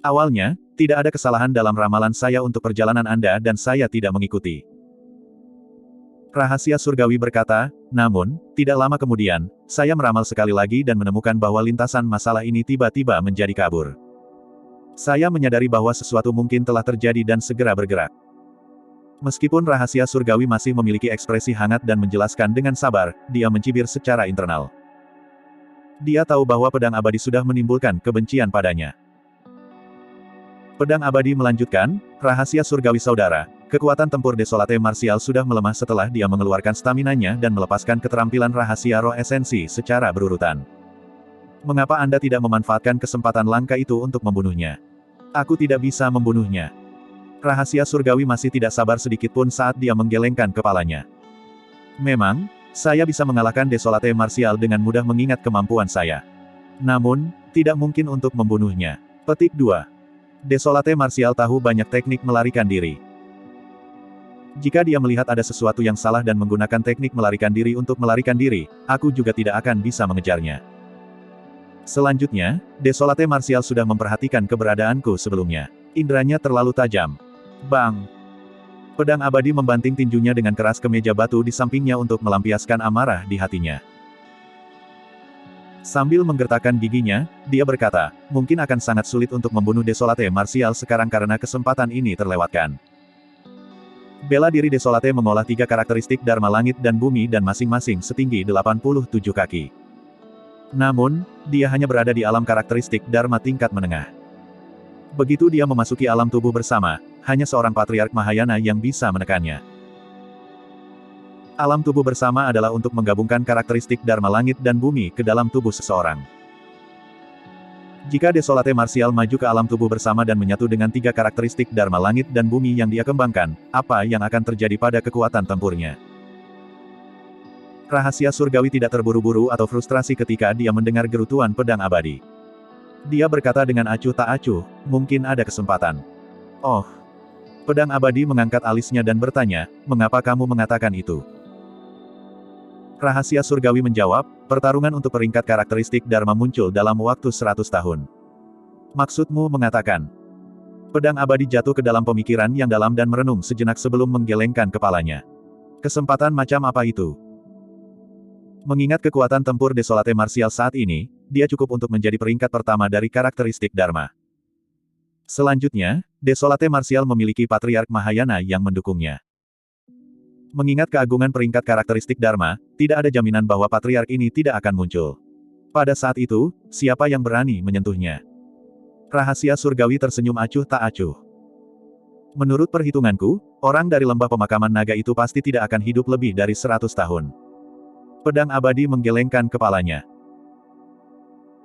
[SPEAKER 1] Awalnya, tidak ada kesalahan dalam ramalan saya untuk perjalanan Anda dan saya tidak mengikuti. Rahasia surgawi berkata, namun, tidak lama kemudian, saya meramal sekali lagi dan menemukan bahwa lintasan masalah ini tiba-tiba menjadi kabur. Saya menyadari bahwa sesuatu mungkin telah terjadi dan segera bergerak. Meskipun rahasia surgawi masih memiliki ekspresi hangat dan menjelaskan dengan sabar, dia mencibir secara internal. Dia tahu bahwa pedang abadi sudah menimbulkan kebencian padanya. Pedang abadi melanjutkan, rahasia surgawi saudara, kekuatan tempur Desolate marsial sudah melemah setelah dia mengeluarkan staminanya dan melepaskan keterampilan rahasia roh esensi secara berurutan. Mengapa Anda tidak memanfaatkan kesempatan langka itu untuk membunuhnya? Aku tidak bisa membunuhnya. Rahasia surgawi masih tidak sabar sedikitpun saat dia menggelengkan kepalanya. Memang, saya bisa mengalahkan Desolate marsial dengan mudah mengingat kemampuan saya. Namun, tidak mungkin untuk membunuhnya. Petik 2. Desolate marsial tahu banyak teknik melarikan diri. Jika dia melihat ada sesuatu yang salah dan menggunakan teknik melarikan diri untuk melarikan diri, aku juga tidak akan bisa mengejarnya. Selanjutnya, Desolate marsial sudah memperhatikan keberadaanku sebelumnya. Indranya terlalu tajam. Bang! Pedang abadi membanting tinjunya dengan keras ke meja batu di sampingnya untuk melampiaskan amarah di hatinya. Sambil menggertakkan giginya, dia berkata, mungkin akan sangat sulit untuk membunuh Desolate marsial sekarang karena kesempatan ini terlewatkan. Bela diri Desolate mengolah 3 karakteristik Dharma Langit dan Bumi dan masing-masing setinggi 87 kaki. Namun, dia hanya berada di alam karakteristik Dharma tingkat menengah. Begitu dia memasuki alam tubuh bersama, hanya seorang Patriark Mahayana yang bisa menekannya. Alam tubuh bersama adalah untuk menggabungkan karakteristik Dharma Langit dan Bumi ke dalam tubuh seseorang. Jika Desolate Martial maju ke alam tubuh bersama dan menyatu dengan 3 karakteristik Dharma Langit dan Bumi yang dia kembangkan, apa yang akan terjadi pada kekuatan tempurnya? Rahasia surgawi tidak terburu-buru atau frustrasi ketika dia mendengar gerutuan pedang abadi. Dia berkata dengan acuh tak acuh, mungkin ada kesempatan. Oh. Pedang abadi mengangkat alisnya dan bertanya, mengapa kamu mengatakan itu? Rahasia surgawi menjawab, pertarungan untuk peringkat karakteristik Dharma muncul dalam waktu 100 tahun. Maksudmu mengatakan? Pedang abadi jatuh ke dalam pemikiran yang dalam dan merenung sejenak sebelum menggelengkan kepalanya. Kesempatan macam apa itu? Mengingat kekuatan tempur Desolate Martial saat ini, dia cukup untuk menjadi peringkat pertama dari karakteristik Dharma. Selanjutnya, Desolate Martial memiliki Patriark Mahayana yang mendukungnya. Mengingat keagungan peringkat karakteristik Dharma, tidak ada jaminan bahwa Patriark ini tidak akan muncul. Pada saat itu, siapa yang berani menyentuhnya? Rahasia surgawi tersenyum acuh tak acuh. Menurut perhitunganku, orang dari lembah pemakaman naga itu pasti tidak akan hidup lebih dari 100 tahun. Pedang abadi menggelengkan kepalanya.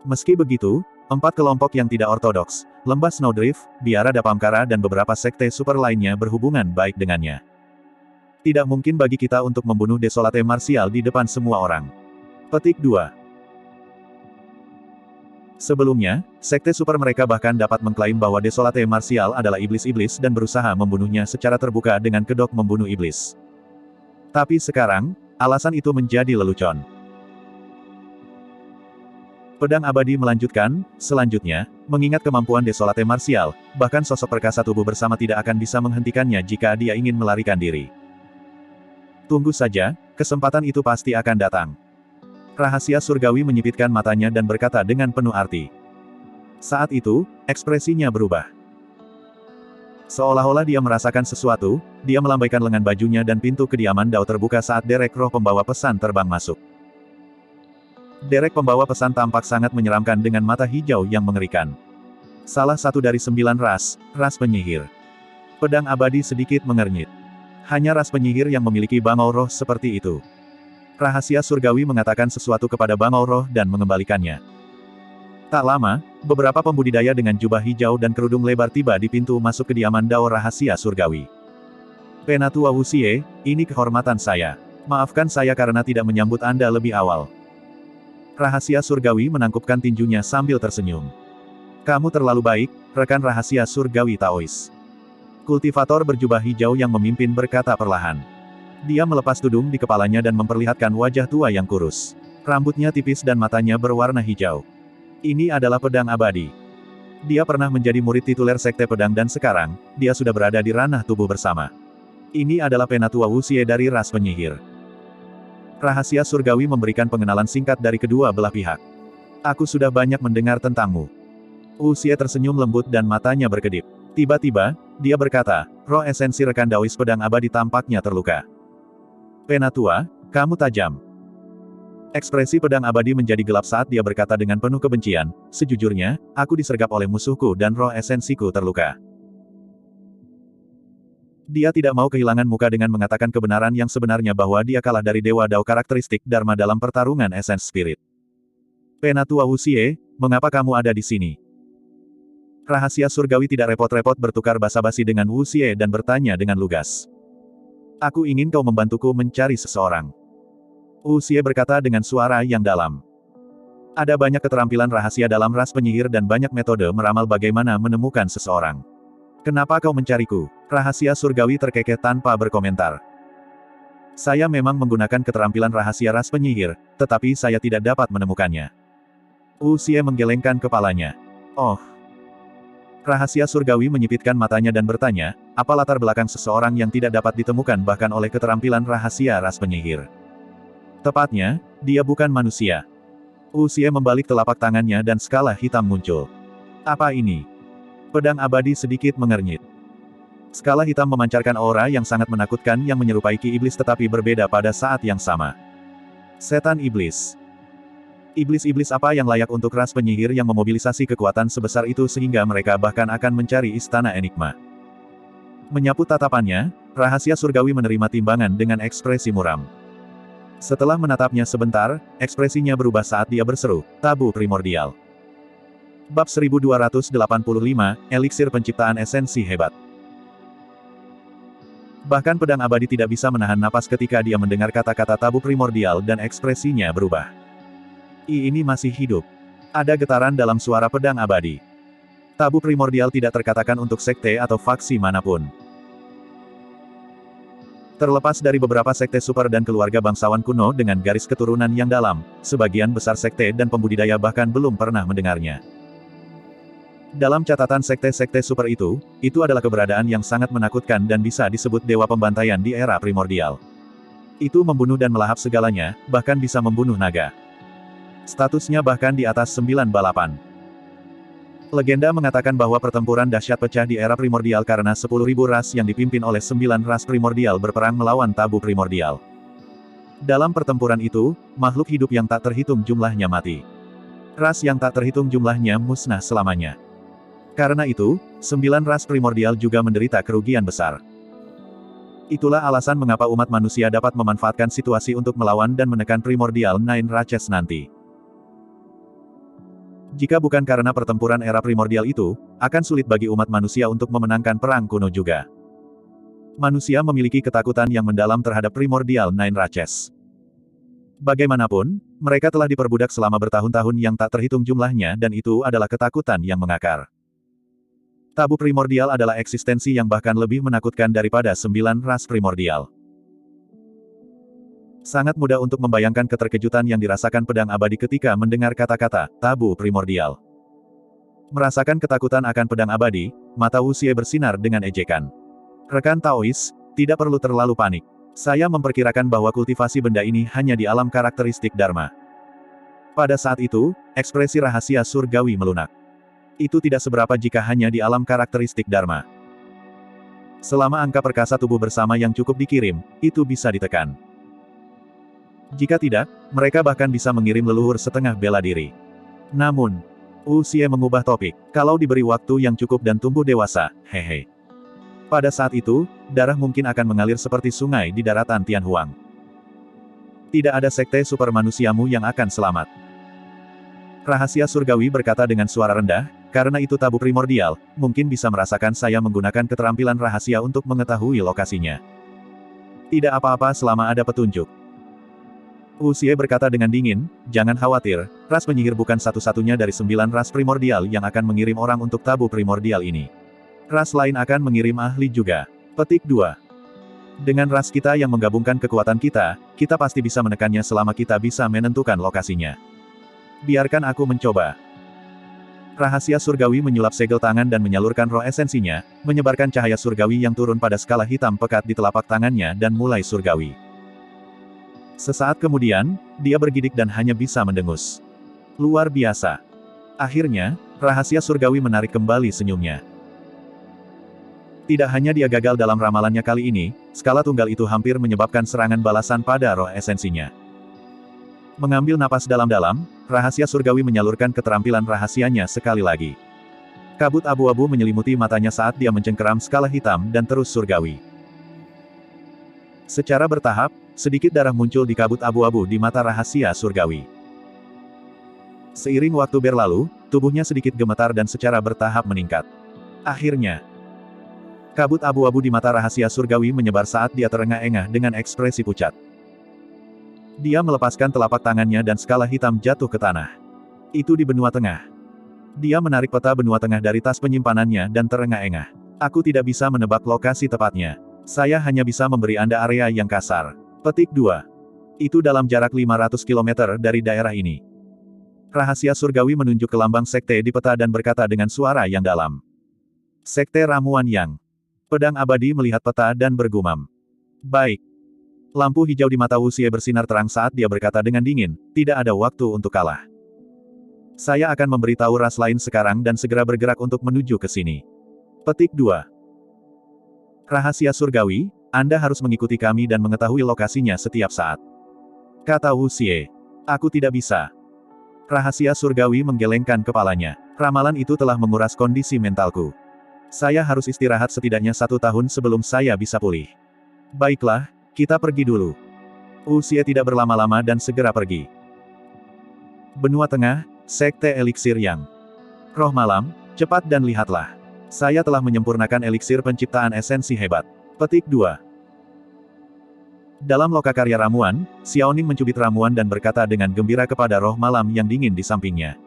[SPEAKER 1] Meski begitu, 4 kelompok yang tidak ortodoks, lembah Snowdrift, Biara Dapamkara dan beberapa sekte super lainnya berhubungan baik dengannya. Tidak mungkin bagi kita untuk membunuh Desolate Martial di depan semua orang. Petik 2. Sebelumnya, sekte super mereka bahkan dapat mengklaim bahwa Desolate Martial adalah iblis-iblis dan berusaha membunuhnya secara terbuka dengan kedok membunuh iblis. Tapi sekarang, alasan itu menjadi lelucon. Pedang abadi melanjutkan, selanjutnya, mengingat kemampuan Desolate Martial, bahkan sosok perkasa tubuh bersama tidak akan bisa menghentikannya jika dia ingin melarikan diri. Tunggu saja, kesempatan itu pasti akan datang. Rahasia surgawi menyipitkan matanya dan berkata dengan penuh arti. Saat itu, ekspresinya berubah. Seolah-olah dia merasakan sesuatu, dia melambaikan lengan bajunya dan pintu kediaman Dao terbuka saat derek roh pembawa pesan terbang masuk. Derek pembawa pesan tampak sangat menyeramkan dengan mata hijau yang mengerikan. Salah satu dari 9 ras penyihir. Pedang abadi sedikit mengernyit. Hanya ras penyihir yang memiliki bangau roh seperti itu. Rahasia surgawi mengatakan sesuatu kepada bangau roh dan mengembalikannya. Tak lama, beberapa pembudidaya dengan jubah hijau dan kerudung lebar tiba di pintu masuk kediaman Dao rahasia surgawi. Penatua Wuxie, ini kehormatan saya. Maafkan saya karena tidak menyambut Anda lebih awal. Rahasia surgawi menangkupkan tinjunya sambil tersenyum. Kamu terlalu baik, rekan rahasia surgawi Taois. Kultivator berjubah hijau yang memimpin berkata perlahan. Dia melepas tudung di kepalanya dan memperlihatkan wajah tua yang kurus. Rambutnya tipis dan matanya berwarna hijau. Ini adalah pedang abadi. Dia pernah menjadi murid tituler sekte pedang dan sekarang, dia sudah berada di ranah tubuh bersama. Ini adalah Penatua Wuxie dari ras penyihir. Rahasia surgawi memberikan pengenalan singkat dari kedua belah pihak. Aku sudah banyak mendengar tentangmu. Wuxie tersenyum lembut dan matanya berkedip. Tiba-tiba, dia berkata, roh esensi rekan Daois pedang abadi tampaknya terluka. Penatua, kamu tajam. Ekspresi pedang abadi menjadi gelap saat dia berkata dengan penuh kebencian, sejujurnya, aku disergap oleh musuhku dan roh esensiku terluka. Dia tidak mau kehilangan muka dengan mengatakan kebenaran yang sebenarnya bahwa dia kalah dari Dewa Dao karakteristik Dharma dalam pertarungan esens spirit. Penatua Wuxie, mengapa kamu ada di sini? Rahasia surgawi tidak repot-repot bertukar basa-basi dengan Wuxie dan bertanya dengan lugas. Aku ingin kau membantuku mencari seseorang. Wuxie berkata dengan suara yang dalam. Ada banyak keterampilan rahasia dalam ras penyihir dan banyak metode meramal bagaimana menemukan seseorang. Kenapa kau mencariku? Rahasia surgawi terkekeh tanpa berkomentar. Saya memang menggunakan keterampilan rahasia ras penyihir, tetapi saya tidak dapat menemukannya. Wuxie menggelengkan kepalanya. Oh. Rahasia surgawi menyipitkan matanya dan bertanya, apa latar belakang seseorang yang tidak dapat ditemukan bahkan oleh keterampilan rahasia ras penyihir? Tepatnya, dia bukan manusia. Wuxie membalik telapak tangannya dan skala hitam muncul. Apa ini? Pedang abadi sedikit mengernyit. Skala hitam memancarkan aura yang sangat menakutkan yang menyerupai ki iblis tetapi berbeda pada saat yang sama. Setan iblis. Iblis-iblis apa yang layak untuk ras penyihir yang memobilisasi kekuatan sebesar itu sehingga mereka bahkan akan mencari istana enigma. Menyapu tatapannya, rahasia surgawi menerima timbangan dengan ekspresi muram. Setelah menatapnya sebentar, ekspresinya berubah saat dia berseru, tabu primordial. Bab 1285, Eliksir Penciptaan Esensi Hebat. Bahkan pedang abadi tidak bisa menahan napas ketika dia mendengar kata-kata tabu primordial dan ekspresinya berubah. Ini masih hidup. Ada getaran dalam suara pedang abadi. Tabu primordial tidak terkatakan untuk sekte atau faksi manapun. Terlepas dari beberapa sekte super dan keluarga bangsawan kuno dengan garis keturunan yang dalam, sebagian besar sekte dan pembudidaya bahkan belum pernah mendengarnya. Dalam catatan sekte-sekte super itu adalah keberadaan yang sangat menakutkan dan bisa disebut dewa pembantaian di era primordial. Itu membunuh dan melahap segalanya, bahkan bisa membunuh naga. Statusnya bahkan di atas 9 balapan. Legenda mengatakan bahwa pertempuran dahsyat pecah di era primordial karena 10.000 ras yang dipimpin oleh 9 ras primordial berperang melawan tabu primordial. Dalam pertempuran itu, makhluk hidup yang tak terhitung jumlahnya mati. Ras yang tak terhitung jumlahnya musnah selamanya. Karena itu, 9 ras primordial juga menderita kerugian besar. Itulah alasan mengapa umat manusia dapat memanfaatkan situasi untuk melawan dan menekan primordial Nine Races nanti. Jika bukan karena pertempuran era primordial itu, akan sulit bagi umat manusia untuk memenangkan perang kuno juga. Manusia memiliki ketakutan yang mendalam terhadap primordial Nine Races. Bagaimanapun, mereka telah diperbudak selama bertahun-tahun yang tak terhitung jumlahnya dan itu adalah ketakutan yang mengakar. Tabu primordial adalah eksistensi yang bahkan lebih menakutkan daripada 9 ras primordial. Sangat mudah untuk membayangkan keterkejutan yang dirasakan pedang abadi ketika mendengar kata-kata, tabu primordial. Merasakan ketakutan akan pedang abadi, mata Wu Xie bersinar dengan ejekan. Rekan Taois, tidak perlu terlalu panik. Saya memperkirakan bahwa kultivasi benda ini hanya di alam karakteristik Dharma. Pada saat itu, ekspresi rahasia surgawi melunak. Itu tidak seberapa jika hanya di alam karakteristik Dharma. Selama angka perkasa tubuh bersama yang cukup dikirim, itu bisa ditekan. Jika tidak, mereka bahkan bisa mengirim leluhur setengah bela diri. Namun, Wu Xie mengubah topik, kalau diberi waktu yang cukup dan tumbuh dewasa, hehe. Pada saat itu, darah mungkin akan mengalir seperti sungai di daratan Tianhuang. Tidak ada sekte super manusiamu yang akan selamat. Rahasia surgawi berkata dengan suara rendah, karena itu tabu primordial, mungkin bisa merasakan saya menggunakan keterampilan rahasia untuk mengetahui lokasinya. Tidak apa-apa selama ada petunjuk. Wu Xie berkata dengan dingin, jangan khawatir, ras penyihir bukan satu-satunya dari 9 ras primordial yang akan mengirim orang untuk tabu primordial ini. Ras lain akan mengirim ahli juga. Petik 2. Dengan ras kita yang menggabungkan kekuatan kita pasti bisa menekannya selama kita bisa menentukan lokasinya. Biarkan aku mencoba. Rahasia surgawi menyulap segel tangan dan menyalurkan roh esensinya, menyebarkan cahaya surgawi yang turun pada skala hitam pekat di telapak tangannya dan mulai surgawi. Sesaat kemudian, dia bergidik dan hanya bisa mendengus. Luar biasa. Akhirnya, rahasia surgawi menarik kembali senyumnya. Tidak hanya dia gagal dalam ramalannya kali ini, skala tunggal itu hampir menyebabkan serangan balasan pada roh esensinya. Mengambil napas dalam-dalam, rahasia surgawi menyalurkan keterampilan rahasianya sekali lagi. Kabut abu-abu menyelimuti matanya saat dia mencengkeram skala hitam dan terus surgawi. Secara bertahap, sedikit darah muncul di kabut abu-abu di mata rahasia surgawi. Seiring waktu berlalu, tubuhnya sedikit gemetar dan secara bertahap meningkat. Akhirnya, kabut abu-abu di mata rahasia surgawi menyebar saat dia terengah-engah dengan ekspresi pucat. Dia melepaskan telapak tangannya dan skala hitam jatuh ke tanah. Itu di benua tengah. Dia menarik peta benua tengah dari tas penyimpanannya dan terengah-engah. Aku tidak bisa menebak lokasi tepatnya. Saya hanya bisa memberi Anda area yang kasar. Petik 2. Itu dalam jarak 500 km dari daerah ini. Rahasia surgawi menunjuk ke lambang sekte di peta dan berkata dengan suara yang dalam. Sekte Ramuan Yang. Pedang abadi melihat peta dan bergumam. Baik. Lampu hijau di mata Wu Xie bersinar terang saat dia berkata dengan dingin, tidak ada waktu untuk kalah. Saya akan memberitahu ras lain sekarang dan segera bergerak untuk menuju ke sini. Petik 2. Rahasia surgawi, Anda harus mengikuti kami dan mengetahui lokasinya setiap saat. Kata Wu Xie. Aku tidak bisa. Rahasia surgawi menggelengkan kepalanya. Ramalan itu telah menguras kondisi mentalku. Saya harus istirahat setidaknya 1 tahun sebelum saya bisa pulih. Baiklah, kita pergi dulu. Wu Xie tidak berlama-lama dan segera pergi. Benua Tengah, Sekte Eliksir Yang. Roh Malam, cepat dan lihatlah. Saya telah menyempurnakan eliksir penciptaan esensi hebat. Petik 2. Dalam lokakarya ramuan, Xiaoning mencubit ramuan dan berkata dengan gembira kepada roh malam yang dingin di sampingnya.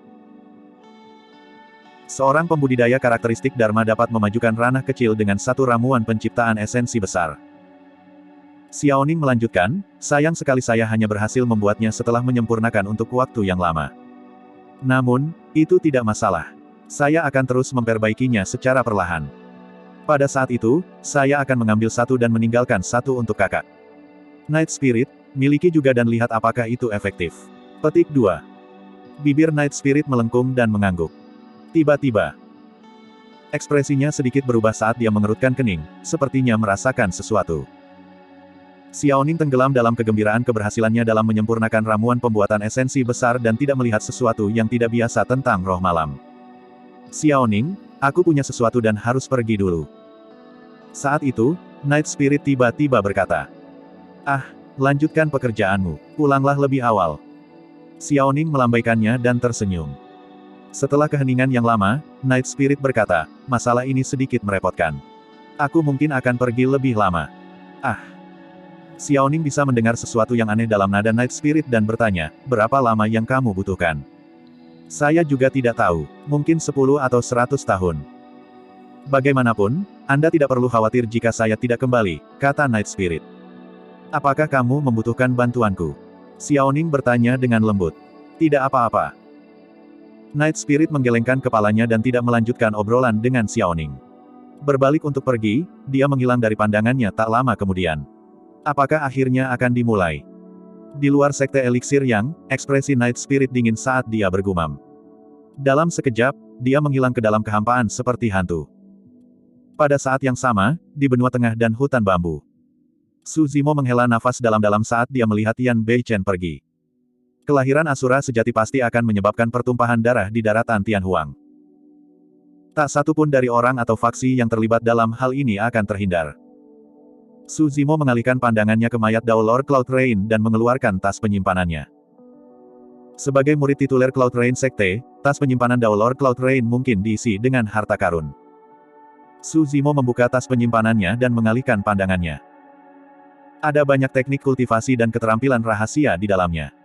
[SPEAKER 1] Seorang pembudidaya karakteristik Dharma dapat memajukan ranah kecil dengan satu ramuan penciptaan esensi besar. Xiaoning melanjutkan, sayang sekali saya hanya berhasil membuatnya setelah menyempurnakan untuk waktu yang lama. Namun, itu tidak masalah. Saya akan terus memperbaikinya secara perlahan. Pada saat itu, saya akan mengambil satu dan meninggalkan satu untuk kakak. Night Spirit, miliki juga dan lihat apakah itu efektif. Petik 2. Bibir Night Spirit melengkung dan mengangguk. Tiba-tiba, ekspresinya sedikit berubah saat dia mengerutkan kening, sepertinya merasakan sesuatu. Xiaoning tenggelam dalam kegembiraan keberhasilannya dalam menyempurnakan ramuan pembuatan esensi besar dan tidak melihat sesuatu yang tidak biasa tentang roh malam. Xiaoning, aku punya sesuatu dan harus pergi dulu. Saat itu, Night Spirit tiba-tiba berkata, "Ah, lanjutkan pekerjaanmu, pulanglah lebih awal." Xiaoning melambaikannya dan tersenyum. Setelah keheningan yang lama, Night Spirit berkata, "Masalah ini sedikit merepotkan. Aku mungkin akan pergi lebih lama." Ah. Xiaoning bisa mendengar sesuatu yang aneh dalam nada Night Spirit dan bertanya, "Berapa lama yang kamu butuhkan?" "Saya juga tidak tahu, mungkin 10 atau 100 tahun. Bagaimanapun, Anda tidak perlu khawatir jika saya tidak kembali," kata Night Spirit. "Apakah kamu membutuhkan bantuanku?" Xiaoning bertanya dengan lembut. "Tidak apa-apa." Night Spirit menggelengkan kepalanya dan tidak melanjutkan obrolan dengan Xiaoning. Berbalik untuk pergi, dia menghilang dari pandangannya tak lama kemudian. Apakah akhirnya akan dimulai? Di luar Sekte Eliksir Yang, ekspresi Night Spirit dingin saat dia bergumam. Dalam sekejap, dia menghilang ke dalam kehampaan seperti hantu. Pada saat yang sama, di benua tengah dan hutan bambu, Su Zimo menghela nafas dalam-dalam saat dia melihat Yan Beichen pergi. Kelahiran Asura sejati pasti akan menyebabkan pertumpahan darah di daratan Tianhuang. Tak satu pun dari orang atau faksi yang terlibat dalam hal ini akan terhindar. Su Zimo mengalihkan pandangannya ke mayat Dao Lord Cloud Rain dan mengeluarkan tas penyimpanannya. Sebagai murid tituler Cloud Rain Sekte, tas penyimpanan Dao Lord Cloud Rain mungkin diisi dengan harta karun. Su Zimo membuka tas penyimpanannya dan mengalihkan pandangannya. Ada banyak teknik kultivasi dan keterampilan rahasia di dalamnya.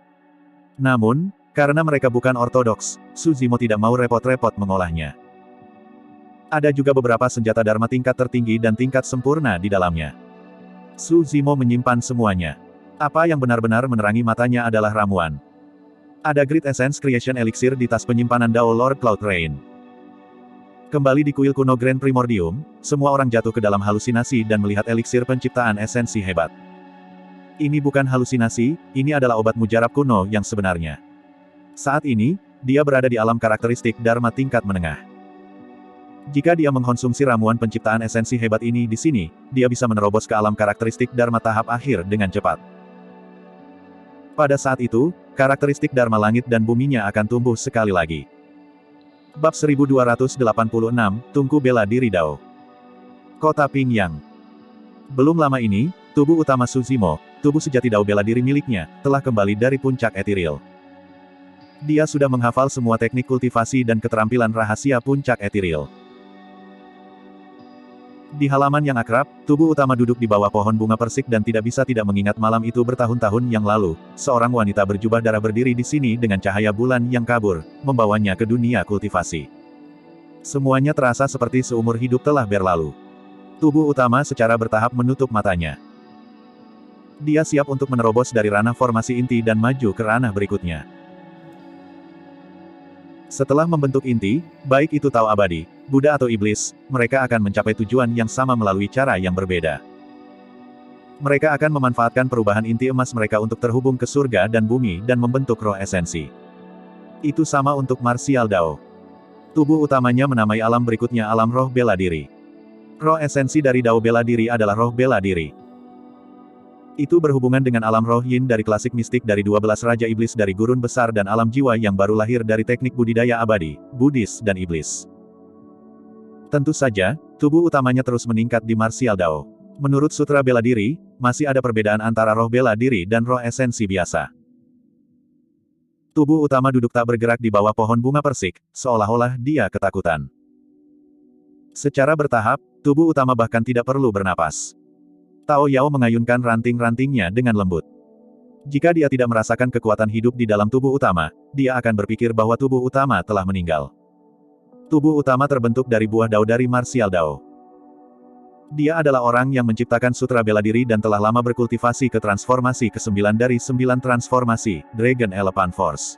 [SPEAKER 1] Namun, karena mereka bukan ortodoks, Su Zimo tidak mau repot-repot mengolahnya. Ada juga beberapa senjata Dharma tingkat tertinggi dan tingkat sempurna di dalamnya. Su Zimo menyimpan semuanya. Apa yang benar-benar menerangi matanya adalah ramuan. Ada Great Essence Creation Elixir di tas penyimpanan Dao Lord Cloud Rain. Kembali di kuil kuno Grand Primordium, semua orang jatuh ke dalam halusinasi dan melihat eliksir penciptaan esensi hebat. Ini bukan halusinasi, ini adalah obat mujarab kuno yang sebenarnya. Saat ini, dia berada di alam karakteristik Dharma tingkat menengah. Jika dia mengkonsumsi ramuan penciptaan esensi hebat ini di sini, dia bisa menerobos ke alam karakteristik Dharma tahap akhir dengan cepat. Pada saat itu, karakteristik Dharma langit dan buminya akan tumbuh sekali lagi. Bab 1286, Tungku Bela Diri Dao. Kota Pingyang. Belum lama ini, tubuh utama Su Zimo, tubuh sejati Dao bela diri miliknya, telah kembali dari puncak etiril. Dia sudah menghafal semua teknik kultivasi dan keterampilan rahasia puncak etiril. Di halaman yang akrab, tubuh utama duduk di bawah pohon bunga persik dan tidak bisa tidak mengingat malam itu bertahun-tahun yang lalu, seorang wanita berjubah darah berdiri di sini dengan cahaya bulan yang kabur, membawanya ke dunia kultivasi. Semuanya terasa seperti seumur hidup telah berlalu. Tubuh utama secara bertahap menutup matanya. Dia siap untuk menerobos dari ranah formasi inti dan maju ke ranah berikutnya. Setelah membentuk inti, baik itu Tao abadi, Buddha atau iblis, mereka akan mencapai tujuan yang sama melalui cara yang berbeda. Mereka akan memanfaatkan perubahan inti emas mereka untuk terhubung ke surga dan bumi dan membentuk roh esensi. Itu sama untuk martial Dao. Tubuh utamanya menamai alam berikutnya alam roh bela diri. Roh esensi dari Dao bela diri adalah roh bela diri. Itu berhubungan dengan alam roh yin dari klasik mistik dari 12 Raja Iblis dari Gurun Besar dan alam jiwa yang baru lahir dari teknik budidaya abadi, Buddhis dan Iblis. Tentu saja, tubuh utamanya terus meningkat di martial Dao. Menurut Sutra Bela Diri, masih ada perbedaan antara roh bela diri dan roh esensi biasa. Tubuh utama duduk tak bergerak di bawah pohon bunga persik, seolah-olah dia ketakutan. Secara bertahap, tubuh utama bahkan tidak perlu bernapas. Tao Yao mengayunkan ranting-rantingnya dengan lembut. Jika dia tidak merasakan kekuatan hidup di dalam tubuh utama, dia akan berpikir bahwa tubuh utama telah meninggal. Tubuh utama terbentuk dari buah Dao dari martial Dao. Dia adalah orang yang menciptakan sutra bela diri dan telah lama berkultivasi ke transformasi ke-9 dari 9 transformasi, Dragon Elephant Force.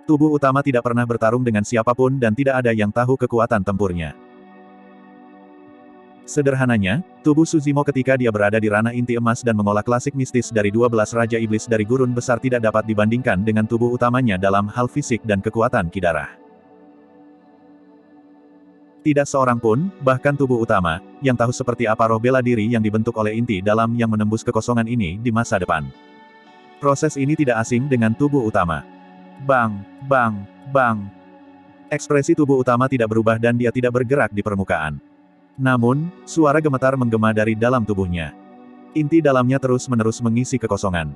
[SPEAKER 1] Tubuh utama tidak pernah bertarung dengan siapapun dan tidak ada yang tahu kekuatan tempurnya. Sederhananya, tubuh Suzimo ketika dia berada di ranah inti emas dan mengolah klasik mistis dari 12 Raja Iblis dari Gurun Besar tidak dapat dibandingkan dengan tubuh utamanya dalam hal fisik dan kekuatan ki darah. Tidak seorang pun, bahkan tubuh utama, yang tahu seperti apa roh bela diri yang dibentuk oleh inti dalam yang menembus kekosongan ini di masa depan. Proses ini tidak asing dengan tubuh utama. Bang, bang, bang. Ekspresi tubuh utama tidak berubah dan dia tidak bergerak di permukaan. Namun, suara gemetar menggema dari dalam tubuhnya. Inti dalamnya terus-menerus mengisi kekosongan.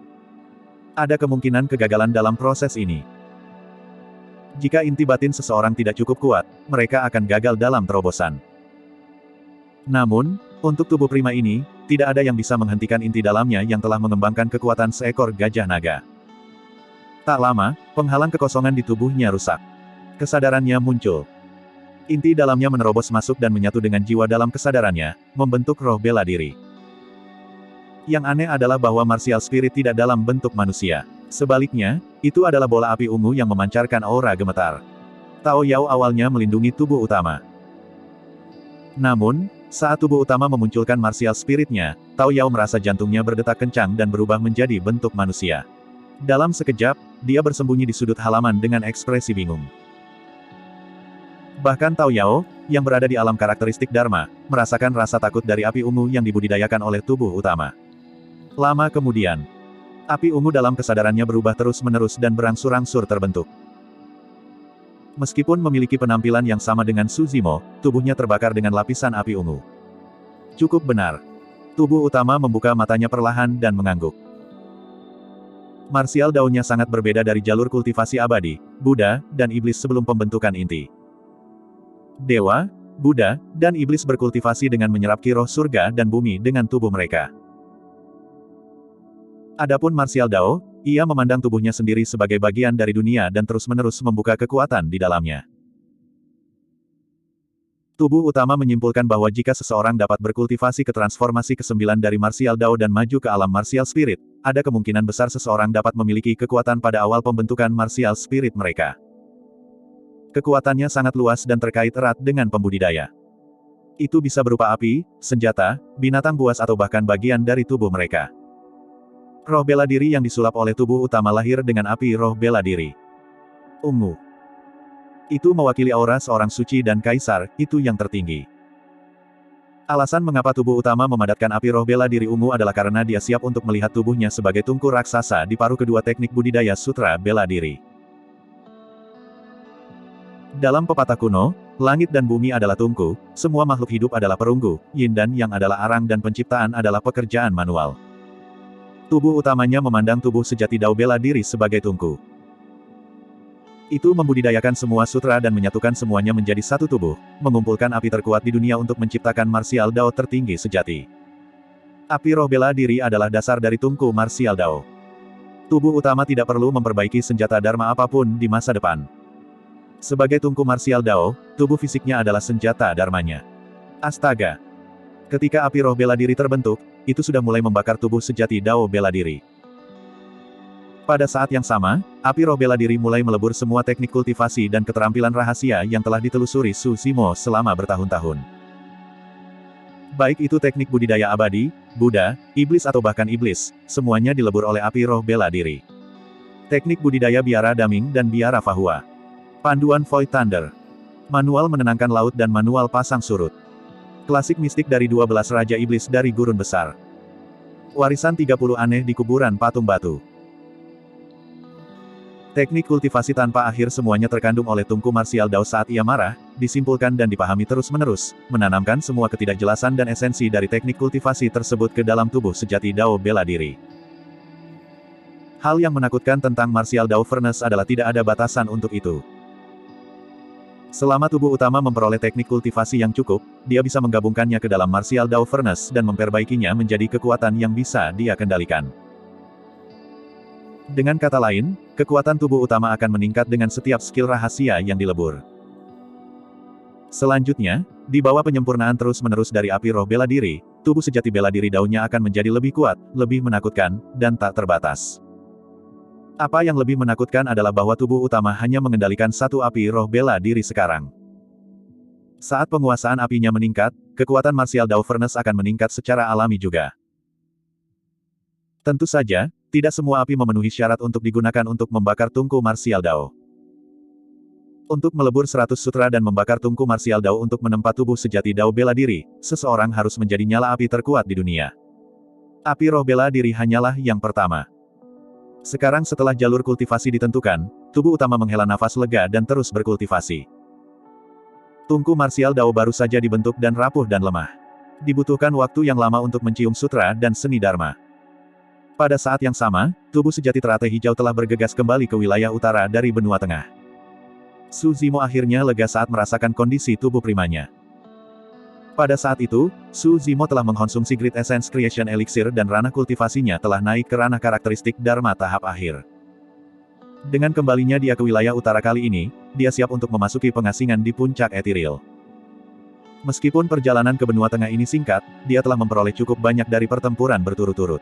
[SPEAKER 1] Ada kemungkinan kegagalan dalam proses ini. Jika inti batin seseorang tidak cukup kuat, mereka akan gagal dalam terobosan. Namun, untuk tubuh prima ini, tidak ada yang bisa menghentikan inti dalamnya yang telah mengembangkan kekuatan seekor gajah naga. Tak lama, penghalang kekosongan di tubuhnya rusak. Kesadarannya muncul. Inti dalamnya menerobos masuk dan menyatu dengan jiwa dalam kesadarannya, membentuk roh bela diri. Yang aneh adalah bahwa martial spirit tidak dalam bentuk manusia. Sebaliknya, itu adalah bola api ungu yang memancarkan aura gemetar. Tao Yao awalnya melindungi tubuh utama. Namun, saat tubuh utama memunculkan martial spiritnya, Tao Yao merasa jantungnya berdetak kencang dan berubah menjadi bentuk manusia. Dalam sekejap, dia bersembunyi di sudut halaman dengan ekspresi bingung. Bahkan Tao Yao, yang berada di alam karakteristik Dharma, merasakan rasa takut dari api ungu yang dibudidayakan oleh tubuh utama. Lama kemudian, api ungu dalam kesadarannya berubah terus-menerus dan berangsur-angsur terbentuk. Meskipun memiliki penampilan yang sama dengan Suzimo, tubuhnya terbakar dengan lapisan api ungu. Cukup benar. Tubuh utama membuka matanya perlahan dan mengangguk. Martial Dao-nya sangat berbeda dari jalur kultivasi abadi, Buddha, dan Iblis sebelum pembentukan inti. Dewa, Buddha, dan Iblis berkultivasi dengan menyerap ki roh surga dan bumi dengan tubuh mereka. Adapun martial Dao, ia memandang tubuhnya sendiri sebagai bagian dari dunia dan terus-menerus membuka kekuatan di dalamnya. Tubuh utama menyimpulkan bahwa jika seseorang dapat berkultivasi ke transformasi ke-9 dari martial Dao dan maju ke alam martial spirit, ada kemungkinan besar seseorang dapat memiliki kekuatan pada awal pembentukan martial spirit mereka. Kekuatannya sangat luas dan terkait erat dengan pembudidaya. Itu bisa berupa api, senjata, binatang buas atau bahkan bagian dari tubuh mereka. Roh bela diri yang disulap oleh tubuh utama lahir dengan api roh bela diri. Ungu. Itu mewakili aura seorang suci dan kaisar, itu yang tertinggi. Alasan mengapa tubuh utama memadatkan api roh bela diri ungu adalah karena dia siap untuk melihat tubuhnya sebagai tungku raksasa di paruh kedua teknik budidaya sutra bela diri. Dalam pepatah kuno, langit dan bumi adalah tungku, semua makhluk hidup adalah perunggu, yin dan yang adalah arang dan penciptaan adalah pekerjaan manual. Tubuh utamanya memandang tubuh sejati Dao bela diri sebagai tungku. Itu membudidayakan semua sutra dan menyatukan semuanya menjadi satu tubuh, mengumpulkan api terkuat di dunia untuk menciptakan martial Dao tertinggi sejati. Api roh bela diri adalah dasar dari tungku martial Dao. Tubuh utama tidak perlu memperbaiki senjata dharma apapun di masa depan. Sebagai tungku martial Dao, tubuh fisiknya adalah senjata dharmanya. Astaga! Ketika api roh bela diri terbentuk, itu sudah mulai membakar tubuh sejati Dao bela diri. Pada saat yang sama, api roh bela diri mulai melebur semua teknik kultivasi dan keterampilan rahasia yang telah ditelusuri Suzimo selama bertahun-tahun. Baik itu teknik budidaya abadi, Buddha, Iblis atau bahkan Iblis, semuanya dilebur oleh api roh bela diri. Teknik budidaya biara daming dan biara fahua. Panduan Void Thunder. Manual menenangkan laut dan manual pasang surut. Klasik mistik dari 12 Raja Iblis dari Gurun Besar. Warisan 30 aneh di kuburan patung batu. Teknik kultivasi tanpa akhir semuanya terkandung oleh Tungku Martial Dao saat ia marah, disimpulkan dan dipahami terus-menerus, menanamkan semua ketidakjelasan dan esensi dari teknik kultivasi tersebut ke dalam tubuh sejati Dao bela diri. Hal yang menakutkan tentang Martial Dao Furnace adalah tidak ada batasan untuk itu. Selama tubuh utama memperoleh teknik kultivasi yang cukup, dia bisa menggabungkannya ke dalam Martial Dao Furnace dan memperbaikinya menjadi kekuatan yang bisa dia kendalikan. Dengan kata lain, kekuatan tubuh utama akan meningkat dengan setiap skill rahasia yang dilebur. Selanjutnya, di bawah penyempurnaan terus-menerus dari api roh bela diri, tubuh sejati bela diri Dao-nya akan menjadi lebih kuat, lebih menakutkan, dan tak terbatas. Apa yang lebih menakutkan adalah bahwa tubuh utama hanya mengendalikan satu api roh bela diri sekarang. Saat penguasaan apinya meningkat, kekuatan Martial Dao Furnace akan meningkat secara alami juga. Tentu saja, tidak semua api memenuhi syarat untuk digunakan untuk membakar tungku Martial Dao. Untuk melebur 100 sutra dan membakar tungku Martial Dao untuk menempa tubuh sejati Dao bela diri, seseorang harus menjadi nyala api terkuat di dunia. Api roh bela diri hanyalah yang pertama. Sekarang setelah jalur kultivasi ditentukan, tubuh utama menghela nafas lega dan terus berkultivasi. Tungku Martial Dao baru saja dibentuk dan rapuh dan lemah. Dibutuhkan waktu yang lama untuk mencium sutra dan seni dharma. Pada saat yang sama, tubuh sejati teratai hijau telah bergegas kembali ke wilayah utara dari benua tengah. Su Zimo akhirnya lega saat merasakan kondisi tubuh primanya. Pada saat itu, Su Zimo telah mengkonsumsi Great Essence Creation Elixir dan ranah kultivasinya telah naik ke ranah karakteristik Dharma tahap akhir. Dengan kembalinya dia ke wilayah utara kali ini, dia siap untuk memasuki pengasingan di puncak etiril. Meskipun perjalanan ke benua tengah ini singkat, dia telah memperoleh cukup banyak dari pertempuran berturut-turut.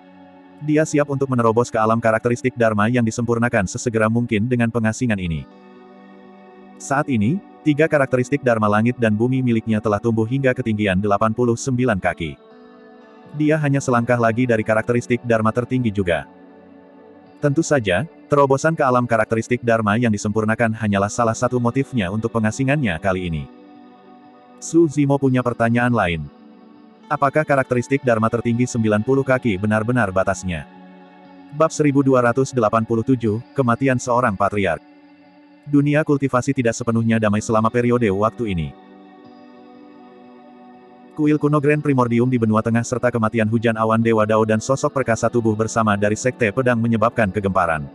[SPEAKER 1] Dia siap untuk menerobos ke alam karakteristik Dharma yang disempurnakan sesegera mungkin dengan pengasingan ini. Saat ini, 3 karakteristik Dharma langit dan bumi miliknya telah tumbuh hingga ketinggian 89 kaki. Dia hanya selangkah lagi dari karakteristik Dharma tertinggi juga. Tentu saja, terobosan ke alam karakteristik Dharma yang disempurnakan hanyalah salah satu motifnya untuk pengasingannya kali ini. Su Zimo punya pertanyaan lain. Apakah karakteristik Dharma tertinggi 90 kaki benar-benar batasnya? Bab 1287, Kematian Seorang Patriark. Dunia kultivasi tidak sepenuhnya damai selama periode waktu ini. Kuil kuno Grand Primordium di benua tengah serta kematian hujan awan Dewa Dao dan sosok perkasa tubuh bersama dari Sekte Pedang menyebabkan kegemparan.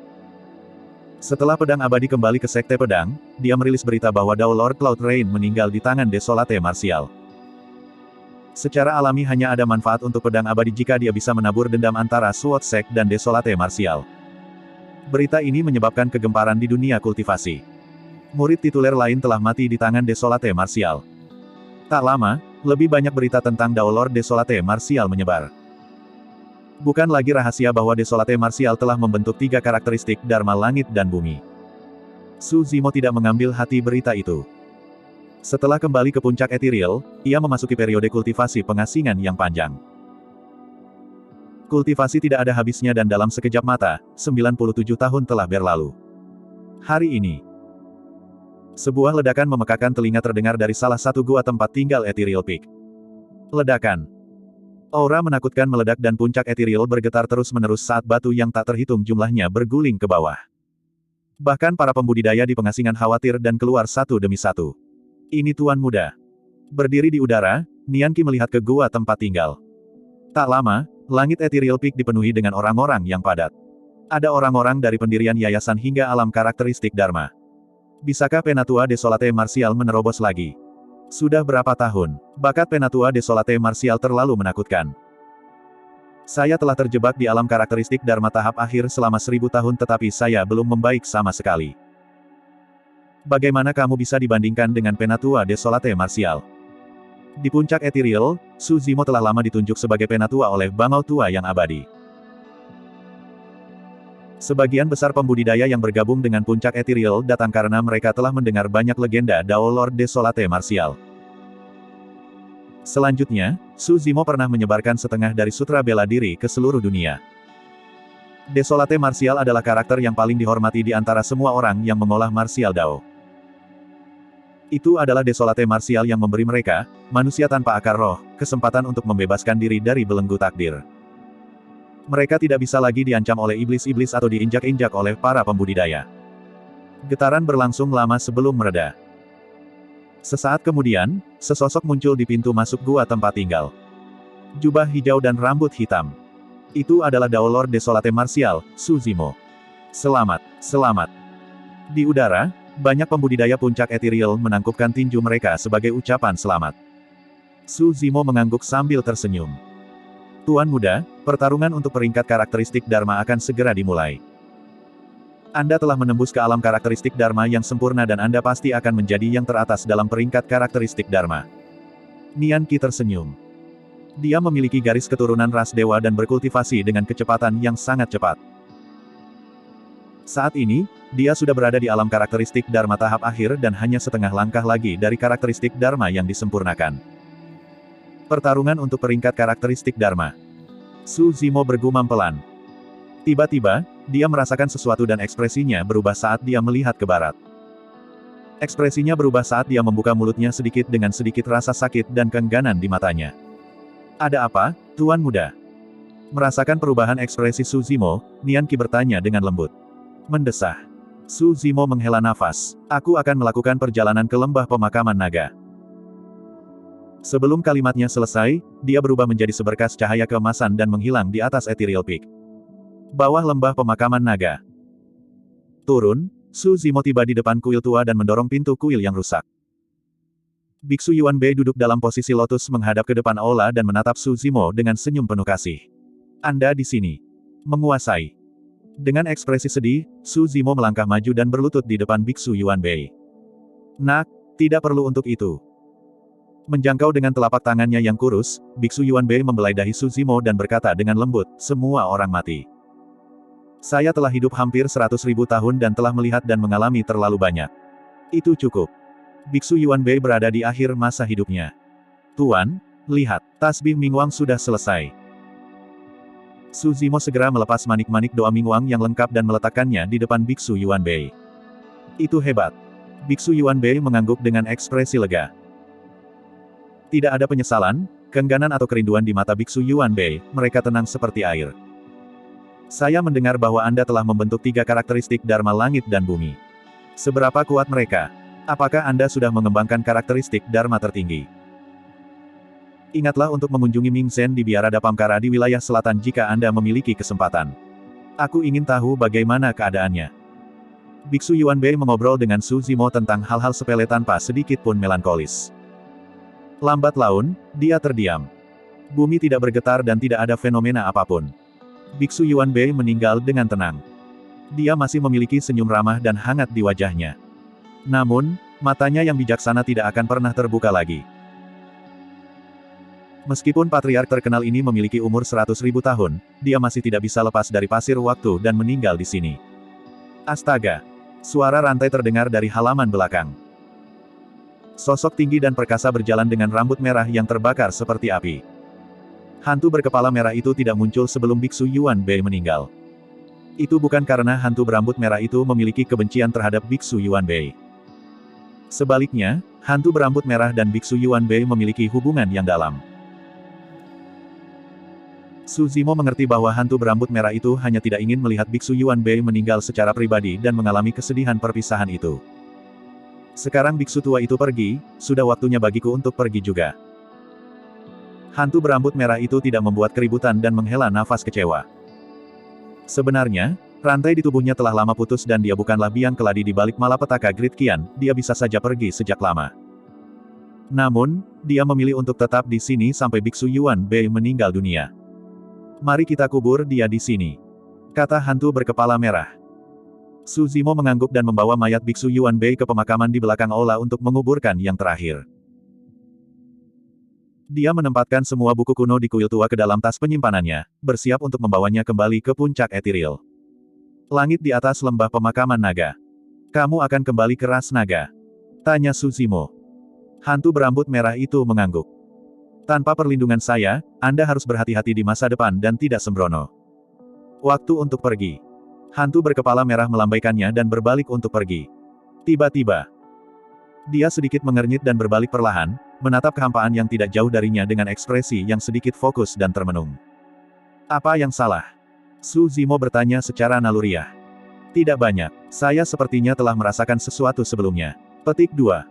[SPEAKER 1] Setelah pedang abadi kembali ke Sekte Pedang, dia merilis berita bahwa Dao Lord Cloud Rain meninggal di tangan Desolate Martial. Secara alami hanya ada manfaat untuk pedang abadi jika dia bisa menabur dendam antara Sword Sect dan Desolate Martial. Berita ini menyebabkan kegemparan di dunia kultivasi. Murid tituler lain telah mati di tangan Desolate Martial. Tak lama, lebih banyak berita tentang Dao Lord Desolate Martial menyebar. Bukan lagi rahasia bahwa Desolate Martial telah membentuk 3 karakteristik Dharma langit dan bumi. Su Zimo tidak mengambil hati berita itu. Setelah kembali ke puncak etiril, ia memasuki periode kultivasi pengasingan yang panjang. Kultivasi tidak ada habisnya dan dalam sekejap mata, 97 tahun telah berlalu. Hari ini, sebuah ledakan memekakan telinga terdengar dari salah satu gua tempat tinggal Ethereal Peak. Ledakan. Aura menakutkan meledak dan puncak Ethereal bergetar terus-menerus saat batu yang tak terhitung jumlahnya berguling ke bawah. Bahkan para pembudidaya di pengasingan khawatir dan keluar satu demi satu. Ini Tuan Muda. Berdiri di udara, Nianqi melihat ke gua tempat tinggal. Tak lama, langit Ethereal Peak dipenuhi dengan orang-orang yang padat. Ada orang-orang dari pendirian yayasan hingga alam karakteristik Dharma. Bisakah Penatua Desolate Martial menerobos lagi? Sudah berapa tahun, bakat Penatua Desolate Martial terlalu menakutkan. Saya telah terjebak di alam karakteristik Dharma tahap akhir selama 1000 tahun tetapi saya belum membaik sama sekali. Bagaimana kamu bisa dibandingkan dengan Penatua Desolate Martial? Di puncak etiril, Su Zimo telah lama ditunjuk sebagai penatua oleh Bangau Tua yang abadi. Sebagian besar pembudidaya yang bergabung dengan puncak etiril datang karena mereka telah mendengar banyak legenda Dao Lord Desolate Martial. Selanjutnya, Su Zimo pernah menyebarkan setengah dari sutra bela diri ke seluruh dunia. Desolate Martial adalah karakter yang paling dihormati di antara semua orang yang mengolah Martial Dao. Itu adalah Desolate Martial yang memberi mereka, manusia tanpa akar roh, kesempatan untuk membebaskan diri dari belenggu takdir. Mereka tidak bisa lagi diancam oleh iblis-iblis atau diinjak-injak oleh para pembudidaya. Getaran berlangsung lama sebelum mereda. Sesaat kemudian, sesosok muncul di pintu masuk gua tempat tinggal. Jubah hijau dan rambut hitam. Itu adalah Dao Lord Desolate Martial, Su Zimo. Selamat, selamat. Di udara, banyak pembudidaya puncak ethereal menangkupkan tinju mereka sebagai ucapan selamat. Su Zimo mengangguk sambil tersenyum. Tuan muda, pertarungan untuk peringkat karakteristik Dharma akan segera dimulai. Anda telah menembus ke alam karakteristik Dharma yang sempurna dan Anda pasti akan menjadi yang teratas dalam peringkat karakteristik Dharma. Nian Qi tersenyum. Dia memiliki garis keturunan ras dewa dan berkultivasi dengan kecepatan yang sangat cepat. Saat ini, dia sudah berada di alam karakteristik Dharma tahap akhir dan hanya setengah langkah lagi dari karakteristik Dharma yang disempurnakan. Pertarungan untuk peringkat karakteristik Dharma. Su Zimo bergumam pelan. Tiba-tiba, dia merasakan sesuatu dan ekspresinya berubah saat dia melihat ke barat. Ekspresinya berubah saat dia membuka mulutnya sedikit dengan sedikit rasa sakit dan keengganan di matanya. Ada apa, Tuan Muda? Merasakan perubahan ekspresi Su Zimo, Nian Qi bertanya dengan lembut. Mendesah. Su Zimo menghela nafas. Aku akan melakukan perjalanan ke lembah pemakaman naga. Sebelum kalimatnya selesai, dia berubah menjadi seberkas cahaya keemasan dan menghilang di atas Ethereal Peak. Bawah lembah pemakaman naga. Turun, Su Zimo tiba di depan kuil tua dan mendorong pintu kuil yang rusak. Biksu Yuan Bei duduk dalam posisi lotus menghadap ke depan aula dan menatap Su Zimo dengan senyum penuh kasih. Anda di sini. Menguasai. Dengan ekspresi sedih, Su Zimo melangkah maju dan berlutut di depan Biksu Yuan Bei. Nak, tidak perlu untuk itu. Menjangkau dengan telapak tangannya yang kurus, Biksu Yuan Bei membelai dahi Su Zimo dan berkata dengan lembut, semua orang mati. Saya telah hidup hampir 100.000 tahun dan telah melihat dan mengalami terlalu banyak. Itu cukup. Biksu Yuan Bei berada di akhir masa hidupnya. Tuan, lihat, tasbih Mingwang sudah selesai. Su Zimo segera melepas manik-manik doa Mingwang yang lengkap dan meletakkannya di depan Biksu Yuan Bei. Itu hebat. Biksu Yuan Bei mengangguk dengan ekspresi lega. Tidak ada penyesalan, keengganan atau kerinduan di mata Biksu Yuan Bei, mereka tenang seperti air. Saya mendengar bahwa Anda telah membentuk 3 karakteristik Dharma langit dan bumi. Seberapa kuat mereka? Apakah Anda sudah mengembangkan karakteristik Dharma tertinggi? Ingatlah untuk mengunjungi Ming Zhen di Biara Dapamkara di wilayah selatan jika Anda memiliki kesempatan. Aku ingin tahu bagaimana keadaannya. Biksu Yuan Bei mengobrol dengan Su Zimo tentang hal-hal sepele tanpa sedikit pun melankolis. Lambat laun, dia terdiam. Bumi tidak bergetar dan tidak ada fenomena apapun. Biksu Yuan Bei meninggal dengan tenang. Dia masih memiliki senyum ramah dan hangat di wajahnya. Namun, matanya yang bijaksana tidak akan pernah terbuka lagi. Meskipun patriark terkenal ini memiliki umur 100.000 tahun, dia masih tidak bisa lepas dari pasir waktu dan meninggal di sini. Astaga! Suara rantai terdengar dari halaman belakang. Sosok tinggi dan perkasa berjalan dengan rambut merah yang terbakar seperti api. Hantu berkepala merah itu tidak muncul sebelum Biksu Yuan Bei meninggal. Itu bukan karena hantu berambut merah itu memiliki kebencian terhadap Biksu Yuan Bei. Sebaliknya, hantu berambut merah dan Biksu Yuan Bei memiliki hubungan yang dalam. Su Zimo mengerti bahwa hantu berambut merah itu hanya tidak ingin melihat Biksu Yuan Bei meninggal secara pribadi dan mengalami kesedihan perpisahan itu. Sekarang biksu tua itu pergi, sudah waktunya bagiku untuk pergi juga. Hantu berambut merah itu tidak membuat keributan dan menghela nafas kecewa. Sebenarnya, rantai di tubuhnya telah lama putus dan dia bukanlah biang keladi di balik malapetaka Grid Qian, dia bisa saja pergi sejak lama. Namun, dia memilih untuk tetap di sini sampai Biksu Yuan Bei meninggal dunia. Mari kita kubur dia di sini, kata hantu berkepala merah. Su Zimo mengangguk dan membawa mayat Biksu Yuan Bei ke pemakaman di belakang aula untuk menguburkan yang terakhir. Dia menempatkan semua buku kuno di kuil tua ke dalam tas penyimpanannya, bersiap untuk membawanya kembali ke puncak ethereal. Langit di atas lembah pemakaman naga. Kamu akan kembali ke ras naga? Tanya Su Zimo. Hantu berambut merah itu mengangguk. Tanpa perlindungan saya, Anda harus berhati-hati di masa depan dan tidak sembrono. Waktu untuk pergi. Hantu berkepala merah melambaikannya dan berbalik untuk pergi. Tiba-tiba, Dia sedikit mengernyit dan berbalik perlahan, menatap kehampaan yang tidak jauh darinya dengan ekspresi yang sedikit fokus dan termenung. Apa yang salah? Su Zimo bertanya secara naluriah. Tidak banyak. Saya sepertinya telah merasakan sesuatu sebelumnya. Petik 2.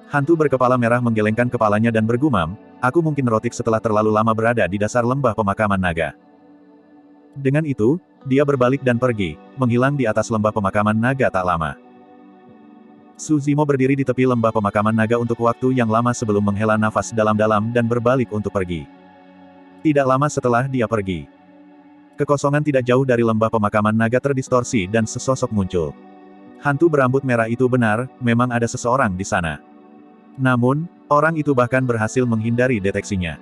[SPEAKER 1] Hantu berkepala merah menggelengkan kepalanya dan bergumam, aku mungkin neurotik setelah terlalu lama berada di dasar lembah pemakaman naga. Dengan itu, dia berbalik dan pergi, menghilang di atas lembah pemakaman naga tak lama. Su Zimo berdiri di tepi lembah pemakaman naga untuk waktu yang lama sebelum menghela nafas dalam-dalam dan berbalik untuk pergi. Tidak lama setelah dia pergi, kekosongan tidak jauh dari lembah pemakaman naga terdistorsi dan sesosok muncul. Hantu berambut merah itu benar, memang ada seseorang di sana. Namun, orang itu bahkan berhasil menghindari deteksinya.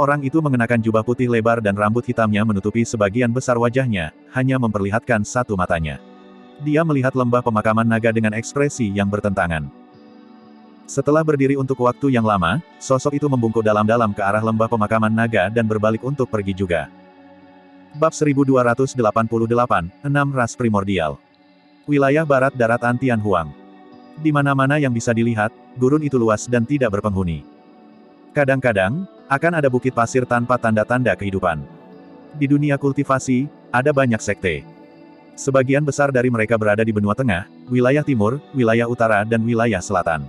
[SPEAKER 1] Orang itu mengenakan jubah putih lebar dan rambut hitamnya menutupi sebagian besar wajahnya, hanya memperlihatkan satu matanya. Dia melihat lembah pemakaman naga dengan ekspresi yang bertentangan. Setelah berdiri untuk waktu yang lama, sosok itu membungkuk dalam-dalam ke arah lembah pemakaman naga dan berbalik untuk pergi juga. Bab 1288, 6 Ras Primordial. Wilayah Barat Daratan Tianhuang. Di mana-mana yang bisa dilihat, gurun itu luas dan tidak berpenghuni. Kadang-kadang, akan ada bukit pasir tanpa tanda-tanda kehidupan. Di dunia kultivasi, ada banyak sekte. Sebagian besar dari mereka berada di benua tengah, wilayah timur, wilayah utara dan wilayah selatan.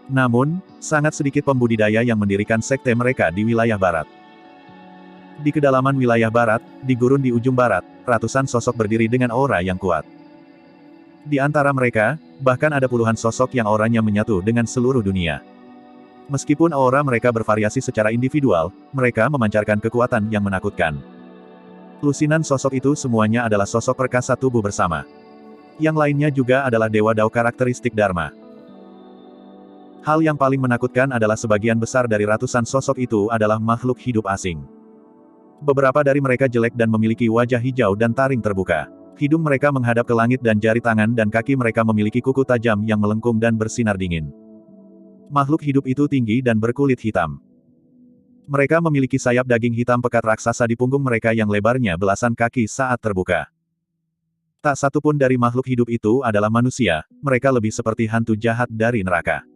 [SPEAKER 1] Namun, sangat sedikit pembudidaya yang mendirikan sekte mereka di wilayah barat. Di kedalaman wilayah barat, di gurun di ujung barat, ratusan sosok berdiri dengan aura yang kuat. Di antara mereka, bahkan ada puluhan sosok yang auranya menyatu dengan seluruh dunia. Meskipun aura mereka bervariasi secara individual, mereka memancarkan kekuatan yang menakutkan. Lusinan sosok itu semuanya adalah sosok perkasa tubuh bersama. Yang lainnya juga adalah dewa dao karakteristik Dharma. Hal yang paling menakutkan adalah sebagian besar dari ratusan sosok itu adalah makhluk hidup asing. Beberapa dari mereka jelek dan memiliki wajah hijau dan taring terbuka. Hidung mereka menghadap ke langit dan jari tangan dan kaki mereka memiliki kuku tajam yang melengkung dan bersinar dingin. Makhluk hidup itu tinggi dan berkulit hitam. Mereka memiliki sayap daging hitam pekat raksasa di punggung mereka yang lebarnya belasan kaki saat terbuka. Tak satu pun dari makhluk hidup itu adalah manusia, mereka lebih seperti hantu jahat dari neraka.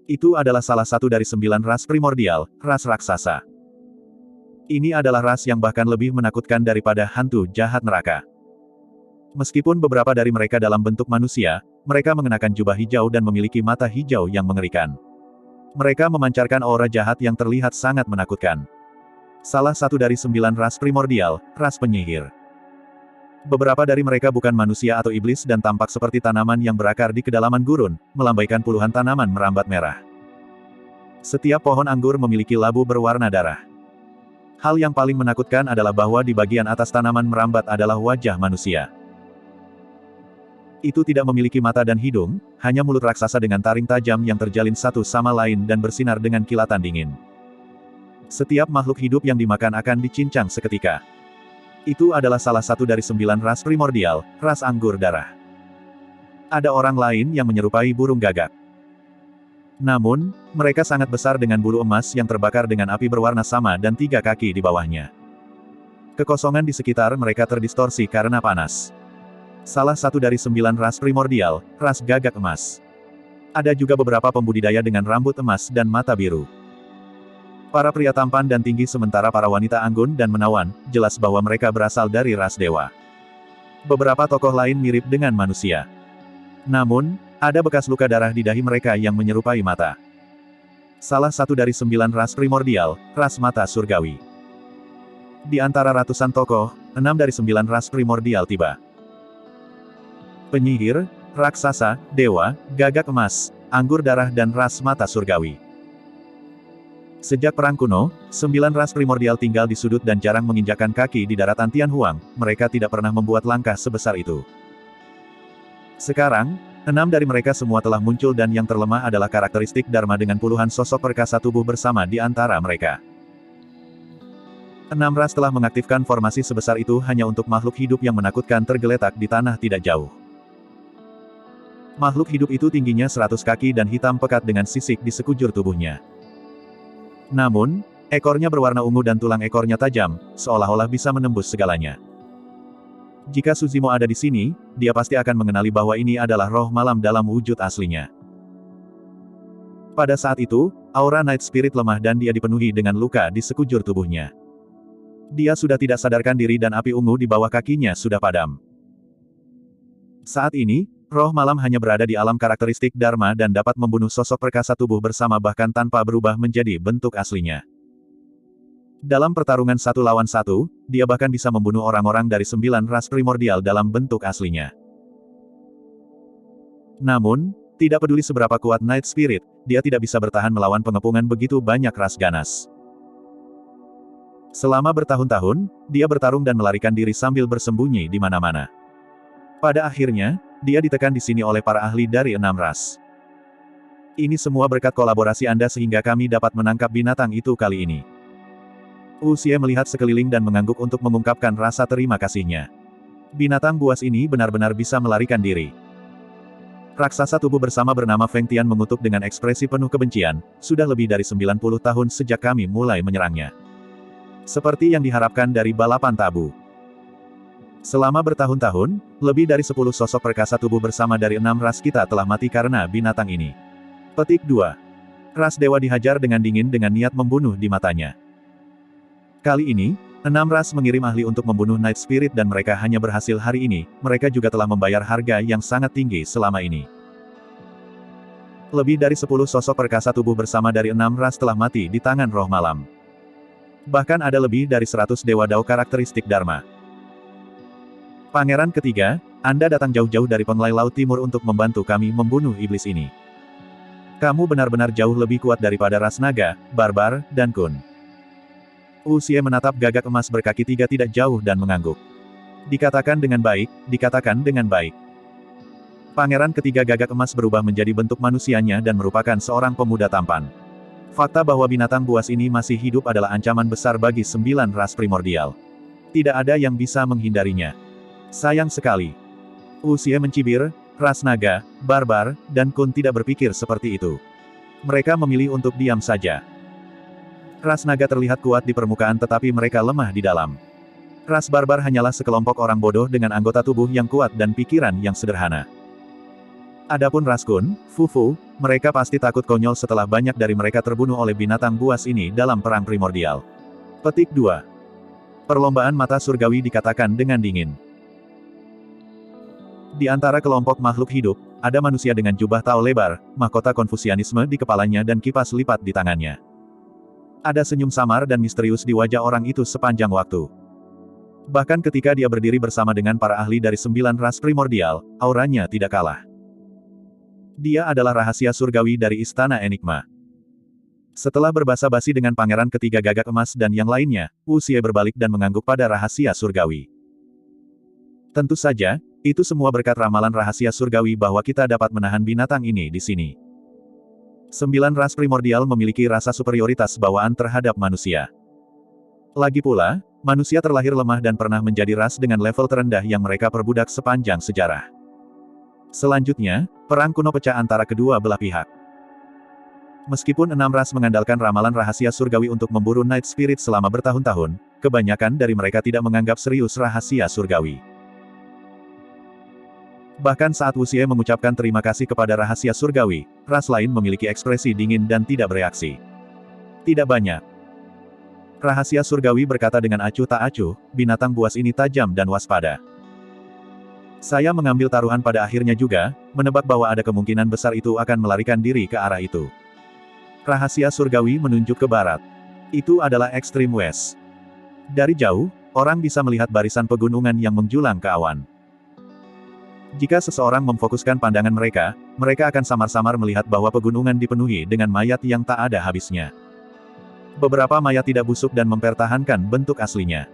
[SPEAKER 1] Itu adalah salah satu dari 9 ras primordial, ras raksasa. Ini adalah ras yang bahkan lebih menakutkan daripada hantu jahat neraka. Meskipun beberapa dari mereka dalam bentuk manusia, mereka mengenakan jubah hijau dan memiliki mata hijau yang mengerikan. Mereka memancarkan aura jahat yang terlihat sangat menakutkan. Salah satu dari 9 ras primordial, ras penyihir. Beberapa dari mereka bukan manusia atau iblis dan tampak seperti tanaman yang berakar di kedalaman gurun, melambaikan puluhan tanaman merambat merah. Setiap pohon anggur memiliki labu berwarna darah. Hal yang paling menakutkan adalah bahwa di bagian atas tanaman merambat adalah wajah manusia. Itu tidak memiliki mata dan hidung, hanya mulut raksasa dengan taring tajam yang terjalin satu sama lain dan bersinar dengan kilatan dingin. Setiap makhluk hidup yang dimakan akan dicincang seketika. Itu adalah salah satu dari 9 ras primordial, ras anggur darah. Ada orang lain yang menyerupai burung gagak. Namun, mereka sangat besar dengan bulu emas yang terbakar dengan api berwarna sama dan 3 kaki di bawahnya. Kekosongan di sekitar mereka terdistorsi karena panas. Salah satu dari 9 ras primordial, ras gagak emas. Ada juga beberapa pembudidaya dengan rambut emas dan mata biru. Para pria tampan dan tinggi sementara para wanita anggun dan menawan, jelas bahwa mereka berasal dari ras dewa. Beberapa tokoh lain mirip dengan manusia. Namun, ada bekas luka darah di dahi mereka yang menyerupai mata. Salah satu dari 9 ras primordial, ras mata surgawi. Di antara ratusan tokoh, 6 dari 9 ras primordial tiba. Penyihir, raksasa, dewa, gagak emas, anggur darah dan ras mata surgawi. Sejak perang kuno, 9 ras primordial tinggal di sudut dan jarang menginjakkan kaki di daratan Tianhuang, mereka tidak pernah membuat langkah sebesar itu. Sekarang, 6 dari mereka semua telah muncul dan yang terlemah adalah karakteristik Dharma dengan puluhan sosok perkasa tubuh bersama di antara mereka. 6 ras telah mengaktifkan formasi sebesar itu hanya untuk makhluk hidup yang menakutkan tergeletak di tanah tidak jauh. Makhluk hidup itu tingginya 100 kaki dan hitam pekat dengan sisik di sekujur tubuhnya. Namun, ekornya berwarna ungu dan tulang ekornya tajam, seolah-olah bisa menembus segalanya. Jika Suzimo ada di sini, dia pasti akan mengenali bahwa ini adalah roh malam dalam wujud aslinya. Pada saat itu, aura Night Spirit lemah dan dia dipenuhi dengan luka di sekujur tubuhnya. Dia sudah tidak sadarkan diri dan api ungu di bawah kakinya sudah padam. Saat ini, roh malam hanya berada di alam karakteristik Dharma dan dapat membunuh sosok perkasa tubuh bersama bahkan tanpa berubah menjadi bentuk aslinya. Dalam pertarungan 1 lawan 1, dia bahkan bisa membunuh orang-orang dari 9 ras primordial dalam bentuk aslinya. Namun, tidak peduli seberapa kuat Night Spirit, dia tidak bisa bertahan melawan pengepungan begitu banyak ras ganas. Selama bertahun-tahun, dia bertarung dan melarikan diri sambil bersembunyi di mana-mana. Pada akhirnya, dia ditekan di sini oleh para ahli dari 6 ras. Ini semua berkat kolaborasi Anda sehingga kami dapat menangkap binatang itu kali ini. Wu Xie melihat sekeliling dan mengangguk untuk mengungkapkan rasa terima kasihnya. Binatang buas ini benar-benar bisa melarikan diri. Raksasa tubuh bersama bernama Feng Tian mengutuk dengan ekspresi penuh kebencian, sudah lebih dari 90 tahun sejak kami mulai menyerangnya. Seperti yang diharapkan dari balapan tabu. Selama bertahun-tahun, lebih dari 10 sosok perkasa tubuh bersama dari 6 ras kita telah mati karena binatang ini. Petik 2. Ras dewa dihajar dengan dingin dengan niat membunuh di matanya. Kali ini, 6 ras mengirim ahli untuk membunuh Night Spirit dan mereka hanya berhasil hari ini, mereka juga telah membayar harga yang sangat tinggi selama ini. Lebih dari 10 sosok perkasa tubuh bersama dari 6 ras telah mati di tangan roh malam. Bahkan ada lebih dari 100 dewa dao karakteristik Dharma. Pangeran ketiga, Anda datang jauh-jauh dari Penglai Laut Timur untuk membantu kami membunuh iblis ini. Kamu benar-benar jauh lebih kuat daripada ras naga, barbar, dan kun. Wu Xie menatap gagak emas berkaki 3 tidak jauh dan mengangguk. Dikatakan dengan baik, dikatakan dengan baik. Pangeran ketiga gagak emas berubah menjadi bentuk manusianya dan merupakan seorang pemuda tampan. Fakta bahwa binatang buas ini masih hidup adalah ancaman besar bagi 9 ras primordial. Tidak ada yang bisa menghindarinya. Sayang sekali. Wu Xie mencibir, ras naga, barbar, dan kun tidak berpikir seperti itu. Mereka memilih untuk diam saja. Ras naga terlihat kuat di permukaan tetapi mereka lemah di dalam. Ras barbar hanyalah sekelompok orang bodoh dengan anggota tubuh yang kuat dan pikiran yang sederhana. Adapun ras kun, Fufu, mereka pasti takut konyol setelah banyak dari mereka terbunuh oleh binatang buas ini dalam perang primordial. Petik 2. Perlombaan mata surgawi dikatakan dengan dingin. Di antara kelompok makhluk hidup, ada manusia dengan jubah tao lebar, mahkota Konfusianisme di kepalanya dan kipas lipat di tangannya. Ada senyum samar dan misterius di wajah orang itu sepanjang waktu. Bahkan ketika dia berdiri bersama dengan para ahli dari 9 ras primordial, auranya tidak kalah. Dia adalah rahasia surgawi dari Istana Enigma. Setelah berbasa-basi dengan pangeran ketiga gagak emas dan yang lainnya, Wu Xie berbalik dan mengangguk pada rahasia surgawi. Tentu saja, itu semua berkat ramalan rahasia surgawi bahwa kita dapat menahan binatang ini di sini. 9 ras primordial memiliki rasa superioritas bawaan terhadap manusia. Lagi pula, manusia terlahir lemah dan pernah menjadi ras dengan level terendah yang mereka perbudak sepanjang sejarah. Selanjutnya, perang kuno pecah antara kedua belah pihak. Meskipun 6 ras mengandalkan ramalan rahasia surgawi untuk memburu Night Spirit selama bertahun-tahun, kebanyakan dari mereka tidak menganggap serius rahasia surgawi. Bahkan saat Wu Xie mengucapkan terima kasih kepada rahasia surgawi, ras lain memiliki ekspresi dingin dan tidak bereaksi. Tidak banyak. Rahasia surgawi berkata dengan acuh tak acuh, binatang buas ini tajam dan waspada. Saya mengambil taruhan pada akhirnya juga, menebak bahwa ada kemungkinan besar itu akan melarikan diri ke arah itu. Rahasia surgawi menunjuk ke barat. Itu adalah Extreme West. Dari jauh, orang bisa melihat barisan pegunungan yang menjulang ke awan. Jika seseorang memfokuskan pandangan mereka, mereka akan samar-samar melihat bahwa pegunungan dipenuhi dengan mayat yang tak ada habisnya. Beberapa mayat tidak busuk dan mempertahankan bentuk aslinya.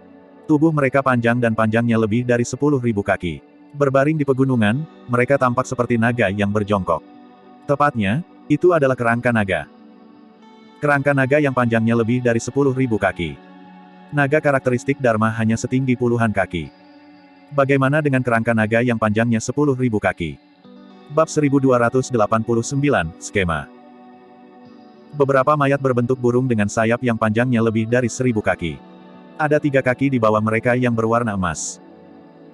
[SPEAKER 1] Tubuh mereka panjang dan panjangnya lebih dari 10.000 kaki. Berbaring di pegunungan, mereka tampak seperti naga yang berjongkok. Tepatnya, itu adalah kerangka naga. Kerangka naga yang panjangnya lebih dari 10.000 kaki. Naga karakteristik Dharma hanya setinggi puluhan kaki. Bagaimana dengan kerangka naga yang panjangnya 10.000 kaki? Bab 1289, Skema. Beberapa mayat berbentuk burung dengan sayap yang panjangnya lebih dari 1000 kaki. Ada 3 kaki di bawah mereka yang berwarna emas.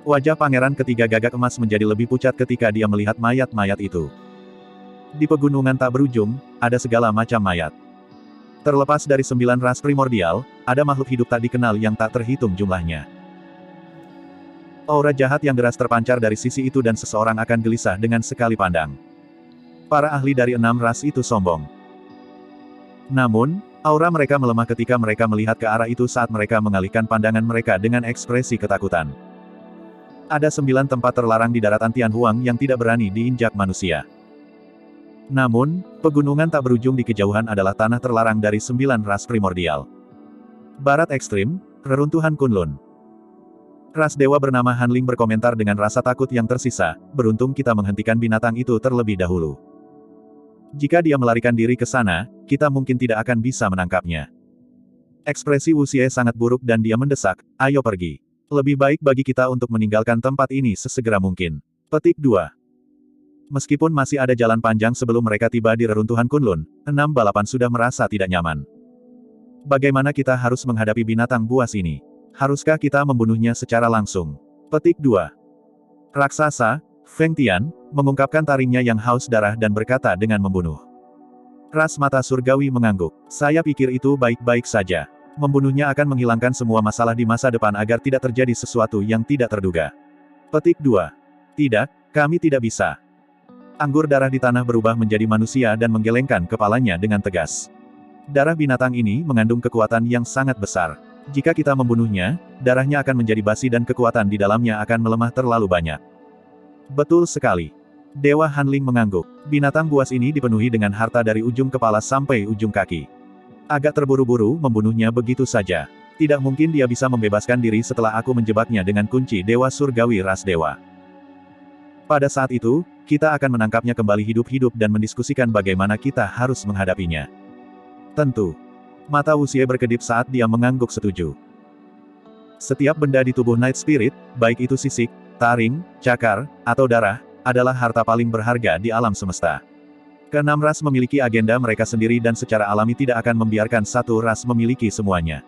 [SPEAKER 1] Wajah pangeran ketiga gagak emas menjadi lebih pucat ketika dia melihat mayat-mayat itu. Di pegunungan tak berujung, ada segala macam mayat. Terlepas dari 9 ras primordial, ada makhluk hidup tak dikenal yang tak terhitung jumlahnya. Aura jahat yang deras terpancar dari sisi itu dan seseorang akan gelisah dengan sekali pandang. Para ahli dari 6 ras itu sombong. Namun, aura mereka melemah ketika mereka melihat ke arah itu saat mereka mengalihkan pandangan mereka dengan ekspresi ketakutan. Ada 9 tempat terlarang di daratan Tianhuang yang tidak berani diinjak manusia. Namun, pegunungan tak berujung di kejauhan adalah tanah terlarang dari 9 ras primordial. Barat ekstrim, reruntuhan Kunlun. Ras dewa bernama Hanling berkomentar dengan rasa takut yang tersisa, beruntung kita menghentikan binatang itu terlebih dahulu. Jika dia melarikan diri ke sana, kita mungkin tidak akan bisa menangkapnya. Ekspresi Wu Xie sangat buruk dan dia mendesak, ayo pergi. Lebih baik bagi kita untuk meninggalkan tempat ini sesegera mungkin. Petik 2. Meskipun masih ada jalan panjang sebelum mereka tiba di reruntuhan Kunlun, 6 balapan sudah merasa tidak nyaman. Bagaimana kita harus menghadapi binatang buas ini? Haruskah kita membunuhnya secara langsung? Petik 2. Raksasa, Feng Tian, mengungkapkan taringnya yang haus darah dan berkata dengan membunuh. Ras mata surgawi mengangguk. Saya pikir itu baik-baik saja. Membunuhnya akan menghilangkan semua masalah di masa depan agar tidak terjadi sesuatu yang tidak terduga. Petik 2. Tidak, kami tidak bisa. Anggur darah di tanah berubah menjadi manusia dan menggelengkan kepalanya dengan tegas. Darah binatang ini mengandung kekuatan yang sangat besar. Jika kita membunuhnya, darahnya akan menjadi basi dan kekuatan di dalamnya akan melemah terlalu banyak. Betul sekali. Dewa Hanling mengangguk. Binatang buas ini dipenuhi dengan harta dari ujung kepala sampai ujung kaki. Agak terburu-buru membunuhnya begitu saja. Tidak mungkin dia bisa membebaskan diri setelah aku menjebaknya dengan kunci Dewa Surgawi ras dewa. Pada saat itu, kita akan menangkapnya kembali hidup-hidup dan mendiskusikan bagaimana kita harus menghadapinya. Tentu. Mata Wu Xie berkedip saat dia mengangguk setuju. Setiap benda di tubuh Night Spirit, baik itu sisik, taring, cakar, atau darah, adalah harta paling berharga di alam semesta. Keenam ras memiliki agenda mereka sendiri dan secara alami tidak akan membiarkan satu ras memiliki semuanya.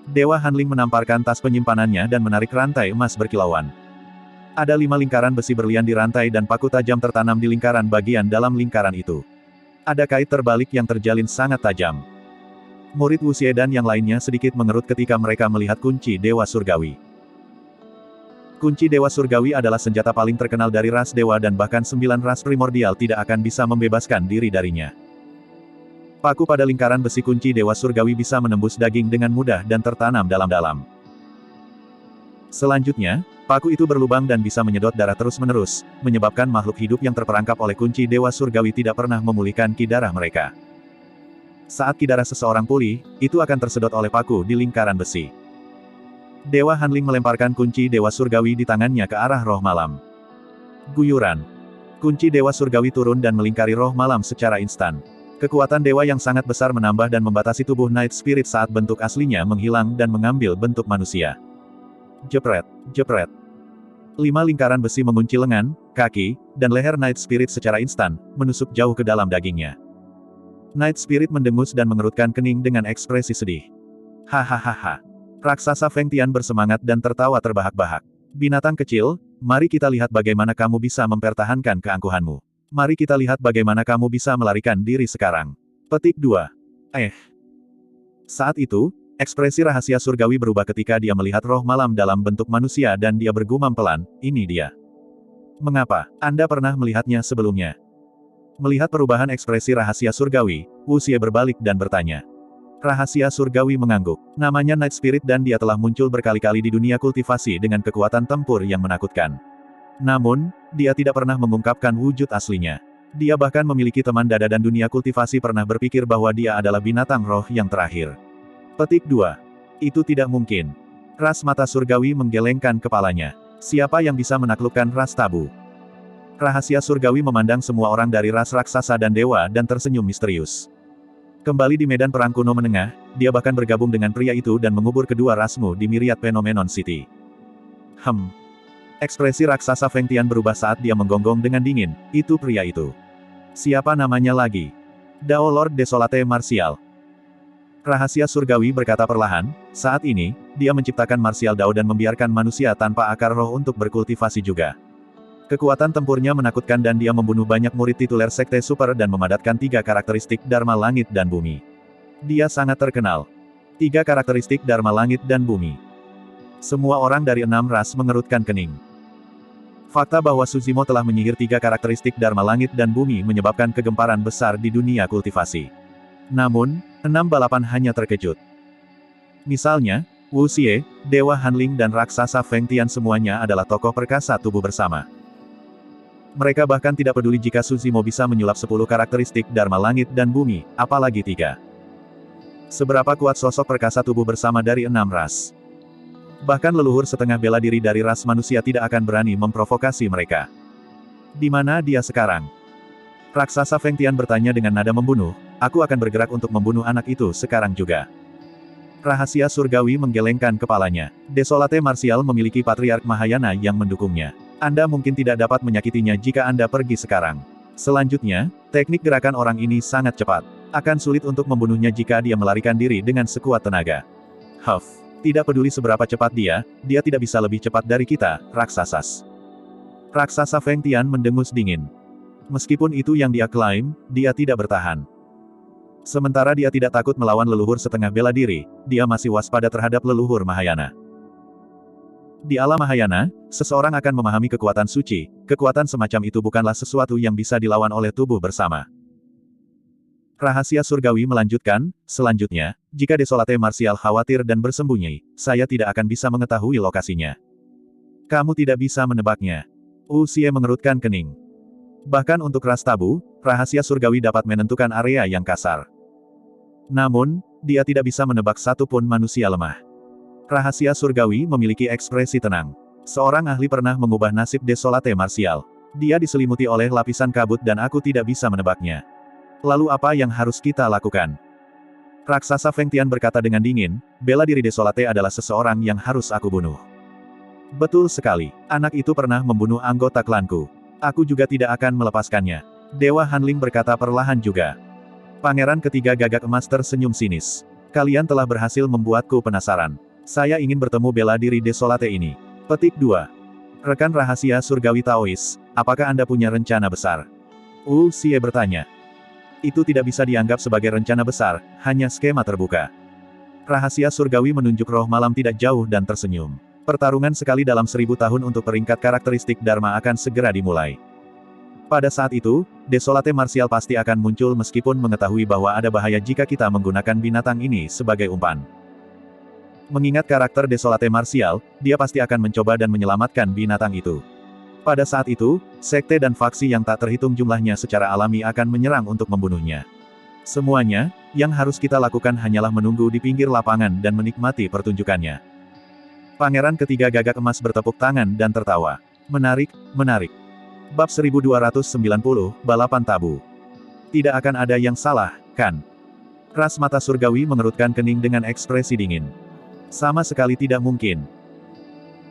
[SPEAKER 1] Dewa Hanling menamparkan tas penyimpanannya dan menarik rantai emas berkilauan. Ada 5 lingkaran besi berlian di rantai dan paku tajam tertanam di lingkaran bagian dalam lingkaran itu. Ada kait terbalik yang terjalin sangat tajam. Murid Wu Xie dan yang lainnya sedikit mengerut ketika mereka melihat kunci Dewa Surgawi. Kunci Dewa Surgawi adalah senjata paling terkenal dari ras dewa dan bahkan 9 ras primordial tidak akan bisa membebaskan diri darinya. Paku pada lingkaran besi kunci Dewa Surgawi bisa menembus daging dengan mudah dan tertanam dalam-dalam. Selanjutnya, paku itu berlubang dan bisa menyedot darah terus-menerus, menyebabkan makhluk hidup yang terperangkap oleh kunci Dewa Surgawi tidak pernah memulihkan ki darah mereka. Saat ki darah seseorang pulih, itu akan tersedot oleh paku di lingkaran besi. Dewa Hanling melemparkan kunci Dewa Surgawi di tangannya ke arah roh malam. Guyuran. Kunci Dewa Surgawi turun dan melingkari roh malam secara instan. Kekuatan dewa yang sangat besar menambah dan membatasi tubuh Night Spirit saat bentuk aslinya menghilang dan mengambil bentuk manusia. Jepret, jepret. 5 lingkaran besi mengunci lengan, kaki, dan leher Night Spirit secara instan, menusuk jauh ke dalam dagingnya. Night Spirit mendengus dan mengerutkan kening dengan ekspresi sedih. Hahaha. Raksasa Feng Tian bersemangat dan tertawa terbahak-bahak. Binatang kecil, mari kita lihat bagaimana kamu bisa mempertahankan keangkuhanmu. Mari kita lihat bagaimana kamu bisa melarikan diri sekarang. Petik 2. Saat itu, ekspresi rahasia surgawi berubah ketika dia melihat roh malam dalam bentuk manusia dan dia bergumam pelan, ini dia. Mengapa? Anda pernah melihatnya sebelumnya? Melihat perubahan ekspresi rahasia surgawi, Wu Xie berbalik dan bertanya. Rahasia surgawi mengangguk. Namanya Night Spirit dan dia telah muncul berkali-kali di dunia kultivasi dengan kekuatan tempur yang menakutkan. Namun, dia tidak pernah mengungkapkan wujud aslinya. Dia bahkan memiliki teman dada dan dunia kultivasi pernah berpikir bahwa dia adalah binatang roh yang terakhir. Petik 2. Itu tidak mungkin. Ras mata surgawi menggelengkan kepalanya. Siapa yang bisa menaklukkan ras tabu? Rahasia surgawi memandang semua orang dari ras raksasa dan dewa dan tersenyum misterius. Kembali di medan perang kuno menengah, dia bahkan bergabung dengan pria itu dan mengubur kedua rasmu di Myriad Phenomenon City. Ekspresi raksasa Feng Tian berubah saat dia menggonggong dengan dingin, itu pria itu. Siapa namanya lagi? Dao Lord Desolate Martial. Rahasia surgawi berkata perlahan, saat ini, dia menciptakan martial Dao dan membiarkan manusia tanpa akar roh untuk berkultivasi juga. Kekuatan tempurnya menakutkan dan dia membunuh banyak murid tituler Sekte Super dan memadatkan 3 karakteristik Dharma Langit dan Bumi. Dia sangat terkenal. 3 karakteristik Dharma Langit dan Bumi. Semua orang dari 6 ras mengerutkan kening. Fakta bahwa Suzimo telah menyihir 3 karakteristik Dharma Langit dan Bumi menyebabkan kegemparan besar di dunia kultivasi. Namun, 6 balapan hanya terkejut. Misalnya, Wu Xie, Dewa Hanling dan Raksasa Feng Tian semuanya adalah tokoh perkasa tubuh bersama. Mereka bahkan tidak peduli jika Suzimo bisa menyulap 10 karakteristik Dharma Langit dan Bumi, apalagi 3. Seberapa kuat sosok perkasa tubuh bersama dari 6 ras. Bahkan leluhur setengah bela diri dari ras manusia tidak akan berani memprovokasi mereka. Di mana dia sekarang? Raksasa Feng Tian bertanya dengan nada membunuh, aku akan bergerak untuk membunuh anak itu sekarang juga. Rahasia surgawi menggelengkan kepalanya. Desolate Martial memiliki Patriark Mahayana yang mendukungnya. Anda mungkin tidak dapat menyakitinya jika Anda pergi sekarang. Selanjutnya, teknik gerakan orang ini sangat cepat. Akan sulit untuk membunuhnya jika dia melarikan diri dengan sekuat tenaga. Huff, tidak peduli seberapa cepat dia tidak bisa lebih cepat dari kita, raksasas. Raksasa Feng Tian mendengus dingin. Meskipun itu yang dia klaim, dia tidak bertahan. Sementara dia tidak takut melawan leluhur setengah bela diri, dia masih waspada terhadap leluhur Mahayana. Di alam Mahayana, seseorang akan memahami kekuatan suci, kekuatan semacam itu bukanlah sesuatu yang bisa dilawan oleh tubuh bersama. Rahasia surgawi melanjutkan, selanjutnya, jika Desolate Martial khawatir dan bersembunyi, saya tidak akan bisa mengetahui lokasinya. Kamu tidak bisa menebaknya. Wu Xie mengerutkan kening. Bahkan untuk ras tabu, rahasia surgawi dapat menentukan area yang kasar. Namun, dia tidak bisa menebak satu pun manusia lemah. Rahasia surgawi memiliki ekspresi tenang. Seorang ahli pernah mengubah nasib Desolate Martial. Dia diselimuti oleh lapisan kabut dan aku tidak bisa menebaknya. Lalu apa yang harus kita lakukan? Raksasa Feng Tian berkata dengan dingin, bela diri Desolate adalah seseorang yang harus aku bunuh. Betul sekali, anak itu pernah membunuh anggota klanku. Aku juga tidak akan melepaskannya. Dewa Hanling berkata perlahan juga. Pangeran ketiga Gagak Emas tersenyum sinis. Kalian telah berhasil membuatku penasaran. Saya ingin bertemu bela diri Desolate ini. Petik 2. Rekan rahasia surgawi Taois, apakah Anda punya rencana besar? Wu Xie bertanya. Itu tidak bisa dianggap sebagai rencana besar, hanya skema terbuka. Rahasia surgawi menunjuk roh malam tidak jauh dan tersenyum. Pertarungan sekali dalam 1000 tahun untuk peringkat karakteristik Dharma akan segera dimulai. Pada saat itu, Desolate Martial pasti akan muncul meskipun mengetahui bahwa ada bahaya jika kita menggunakan binatang ini sebagai umpan. Mengingat karakter Desolate Martial, dia pasti akan mencoba dan menyelamatkan binatang itu. Pada saat itu, sekte dan faksi yang tak terhitung jumlahnya secara alami akan menyerang untuk membunuhnya. Semuanya, yang harus kita lakukan hanyalah menunggu di pinggir lapangan dan menikmati pertunjukannya. Pangeran ketiga Gagak Emas bertepuk tangan dan tertawa. Menarik, menarik. Bab 1290, Balapan Tabu. Tidak akan ada yang salah, kan? Ras mata surgawi mengerutkan kening dengan ekspresi dingin. Sama sekali tidak mungkin.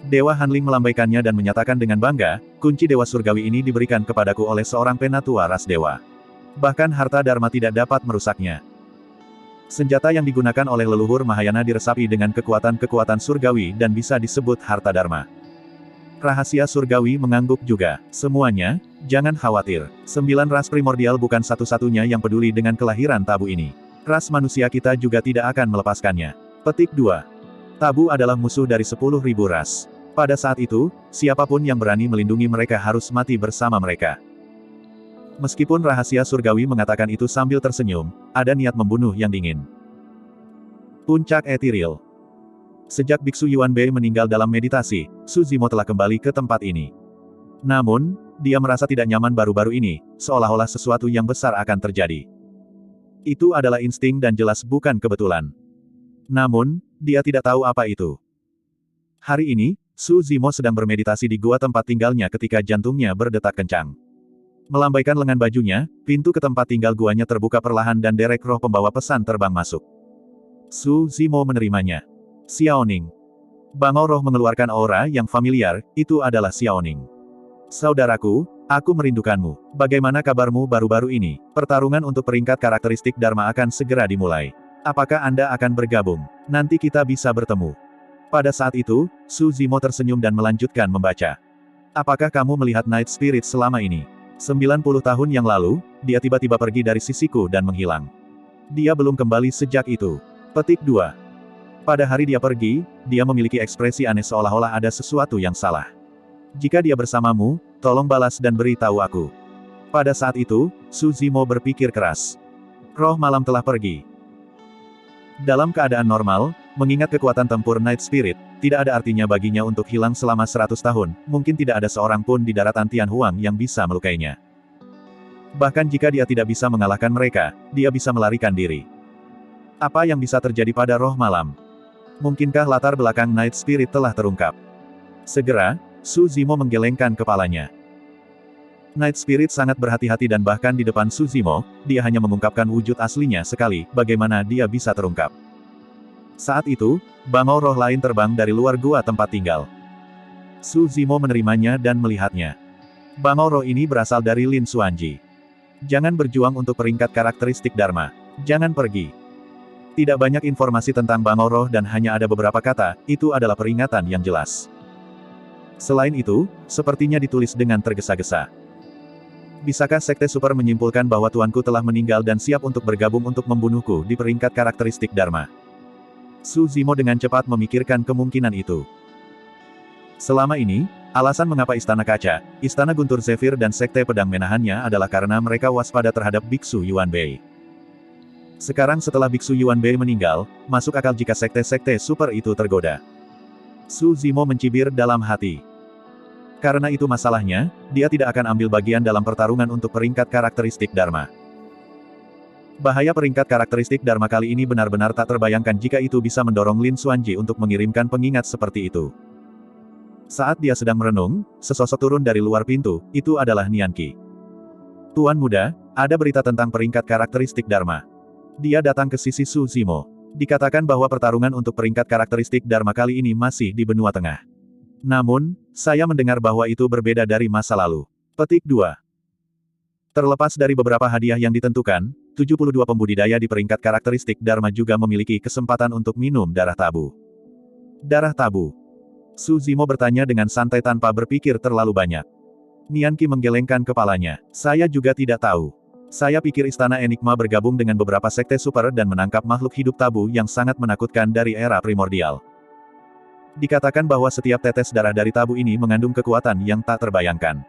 [SPEAKER 1] Dewa Hanling melambaikannya dan menyatakan dengan bangga, kunci Dewa Surgawi ini diberikan kepadaku oleh seorang penatua ras dewa. Bahkan harta Dharma tidak dapat merusaknya. Senjata yang digunakan oleh leluhur Mahayana diresapi dengan kekuatan-kekuatan surgawi dan bisa disebut harta Dharma. Rahasia surgawi mengangguk juga. Semuanya, jangan khawatir. 9 ras primordial bukan satu-satunya yang peduli dengan kelahiran tabu ini. Ras manusia kita juga tidak akan melepaskannya. Petik 2. Tabu adalah musuh dari 10.000 ras. Pada saat itu, siapapun yang berani melindungi mereka harus mati bersama mereka. Meskipun rahasia surgawi mengatakan itu sambil tersenyum, ada niat membunuh yang dingin. Puncak etiril. Sejak Biksu Yuan Bei meninggal dalam meditasi, Suzimo telah kembali ke tempat ini. Namun, dia merasa tidak nyaman baru-baru ini, seolah-olah sesuatu yang besar akan terjadi. Itu adalah insting dan jelas bukan kebetulan. Namun, dia tidak tahu apa itu. Hari ini, Suzimo sedang bermeditasi di gua tempat tinggalnya ketika jantungnya berdetak kencang. Melambaikan lengan bajunya, pintu ke tempat tinggal guanya terbuka perlahan dan derek roh pembawa pesan terbang masuk. Suzimo menerimanya. Xiaoning. Bangau roh mengeluarkan aura yang familiar, itu adalah Xiaoning. Saudaraku, aku merindukanmu. Bagaimana kabarmu baru-baru ini? Pertarungan untuk peringkat karakteristik Dharma akan segera dimulai. Apakah Anda akan bergabung? Nanti kita bisa bertemu. Pada saat itu, Su Zimo tersenyum dan melanjutkan membaca. Apakah kamu melihat Night Spirit selama ini? 90 tahun yang lalu, dia tiba-tiba pergi dari sisiku dan menghilang. Dia belum kembali sejak itu. Petik 2. Pada hari dia pergi, dia memiliki ekspresi aneh seolah-olah ada sesuatu yang salah. Jika dia bersamamu, tolong balas dan beritahu aku. Pada saat itu, Su Zimo berpikir keras. Roh malam telah pergi. Dalam keadaan normal, mengingat kekuatan tempur Night Spirit, tidak ada artinya baginya untuk hilang selama 100 tahun, mungkin tidak ada seorang pun di daratan Tianhuang yang bisa melukainya. Bahkan jika dia tidak bisa mengalahkan mereka, dia bisa melarikan diri. Apa yang bisa terjadi pada roh malam? Mungkinkah latar belakang Night Spirit telah terungkap? Segera, Su Zimo menggelengkan kepalanya. Night Spirit sangat berhati-hati dan bahkan di depan Su Zimo, dia hanya mengungkapkan wujud aslinya sekali, bagaimana dia bisa terungkap. Saat itu, bangau roh lain terbang dari luar gua tempat tinggal. Su Zimo menerimanya dan melihatnya. Bangau roh ini berasal dari Lin Xuanji. Jangan berjuang untuk peringkat karakteristik Dharma. Jangan pergi. Tidak banyak informasi tentang bangau roh dan hanya ada beberapa kata, itu adalah peringatan yang jelas. Selain itu, sepertinya ditulis dengan tergesa-gesa. Bisakah Sekte Super menyimpulkan bahwa tuanku telah meninggal dan siap untuk bergabung untuk membunuhku di peringkat karakteristik Dharma? Su Zimo dengan cepat memikirkan kemungkinan itu. Selama ini, alasan mengapa Istana Kaca, Istana Guntur Zephyr dan Sekte Pedang menahannya adalah karena mereka waspada terhadap Biksu Yuan Bei. Sekarang setelah Biksu Yuan Bei meninggal, masuk akal jika sekte-sekte super itu tergoda. Su Zimo mencibir dalam hati. Karena itu masalahnya, dia tidak akan ambil bagian dalam pertarungan untuk peringkat karakteristik Dharma. Bahaya peringkat karakteristik Dharma kali ini benar-benar tak terbayangkan jika itu bisa mendorong Lin Xuanji untuk mengirimkan pengingat seperti itu. Saat dia sedang merenung, sesosok turun dari luar pintu, itu adalah Nianqi. Tuan muda, ada berita tentang peringkat karakteristik Dharma. Dia datang ke sisi Su Zimo. Dikatakan bahwa pertarungan untuk peringkat karakteristik Dharma kali ini masih di benua tengah. Namun, saya mendengar bahwa itu berbeda dari masa lalu. Petik 2. Terlepas dari beberapa hadiah yang ditentukan, 72 pembudidaya di peringkat karakteristik Dharma juga memiliki kesempatan untuk minum darah tabu. Darah tabu. Su Zimo bertanya dengan santai tanpa berpikir terlalu banyak. Nianqi menggelengkan kepalanya. Saya juga tidak tahu. Saya pikir Istana Enigma bergabung dengan beberapa sekte super dan menangkap makhluk hidup tabu yang sangat menakutkan dari era primordial. Dikatakan bahwa setiap tetes darah dari tabu ini mengandung kekuatan yang tak terbayangkan.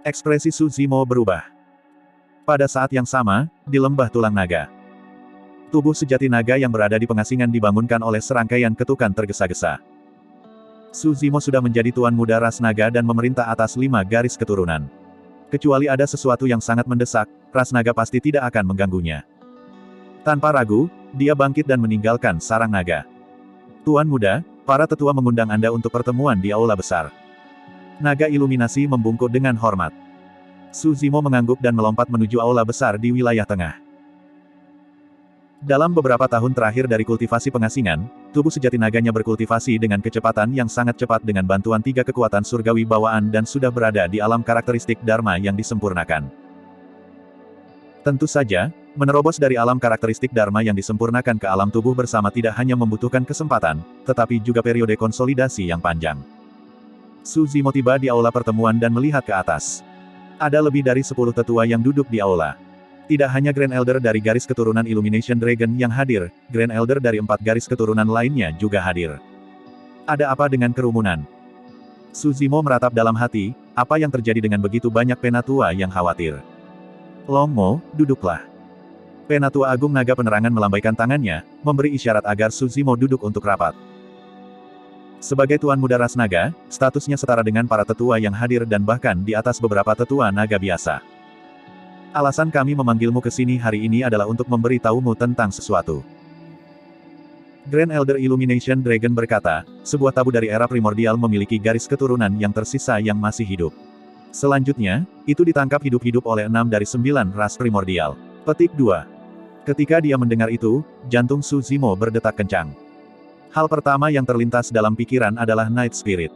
[SPEAKER 1] Ekspresi Su Zimo berubah. Pada saat yang sama, di lembah tulang naga. Tubuh sejati naga yang berada di pengasingan dibangunkan oleh serangkaian ketukan tergesa-gesa. Su Zimo sudah menjadi tuan muda ras naga dan memerintah atas 5 garis keturunan. Kecuali ada sesuatu yang sangat mendesak, ras naga pasti tidak akan mengganggunya. Tanpa ragu, dia bangkit dan meninggalkan sarang naga. Tuan muda, para tetua mengundang Anda untuk pertemuan di aula besar. Naga iluminasi membungkuk dengan hormat. Su Zimo mengangguk dan melompat menuju aula besar di wilayah tengah. Dalam beberapa tahun terakhir dari kultivasi pengasingan, tubuh sejati naganya berkultivasi dengan kecepatan yang sangat cepat dengan bantuan 3 kekuatan surgawi bawaan dan sudah berada di alam karakteristik Dharma yang disempurnakan. Tentu saja, menerobos dari alam karakteristik Dharma yang disempurnakan ke alam tubuh bersama tidak hanya membutuhkan kesempatan, tetapi juga periode konsolidasi yang panjang. Su Zimo tiba di aula pertemuan dan melihat ke atas. Ada lebih dari 10 tetua yang duduk di aula. Tidak hanya Grand Elder dari garis keturunan Illumination Dragon yang hadir, Grand Elder dari 4 garis keturunan lainnya juga hadir. Ada apa dengan kerumunan? Su Zimo meratap dalam hati, apa yang terjadi dengan begitu banyak penatua yang khawatir? Long Mo, duduklah. Penatua Agung Naga Penerangan melambaikan tangannya, memberi isyarat agar Su Zimo duduk untuk rapat. Sebagai Tuan Muda Ras Naga, statusnya setara dengan para tetua yang hadir dan bahkan di atas beberapa tetua naga biasa. Alasan kami memanggilmu ke sini hari ini adalah untuk memberi tahumu tentang sesuatu. Grand Elder Illumination Dragon berkata, sebuah tabu dari era primordial memiliki garis keturunan yang tersisa yang masih hidup. Selanjutnya, itu ditangkap hidup-hidup oleh 6 dari 9 ras primordial. Petik 2. Ketika dia mendengar itu, jantung Su Zimo berdetak kencang. Hal pertama yang terlintas dalam pikiran adalah Night Spirit.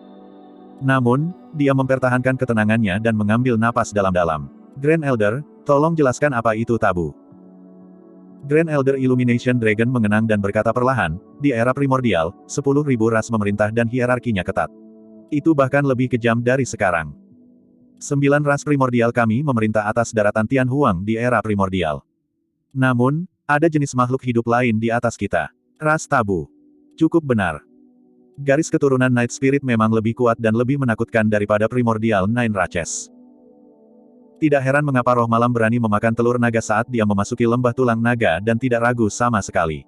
[SPEAKER 1] Namun, dia mempertahankan ketenangannya dan mengambil napas dalam-dalam. Grand Elder, tolong jelaskan apa itu tabu. Grand Elder Illumination Dragon mengenang dan berkata perlahan, di era primordial, 10.000 ras memerintah dan hierarkinya ketat. Itu bahkan lebih kejam dari sekarang. 9 ras primordial kami memerintah atas daratan Tianhuang di era primordial. Namun, ada jenis makhluk hidup lain di atas kita. Ras tabu. Cukup benar. Garis keturunan Night Spirit memang lebih kuat dan lebih menakutkan daripada Primordial Nine Ratches. Tidak heran mengapa roh malam berani memakan telur naga saat dia memasuki lembah tulang naga dan tidak ragu sama sekali.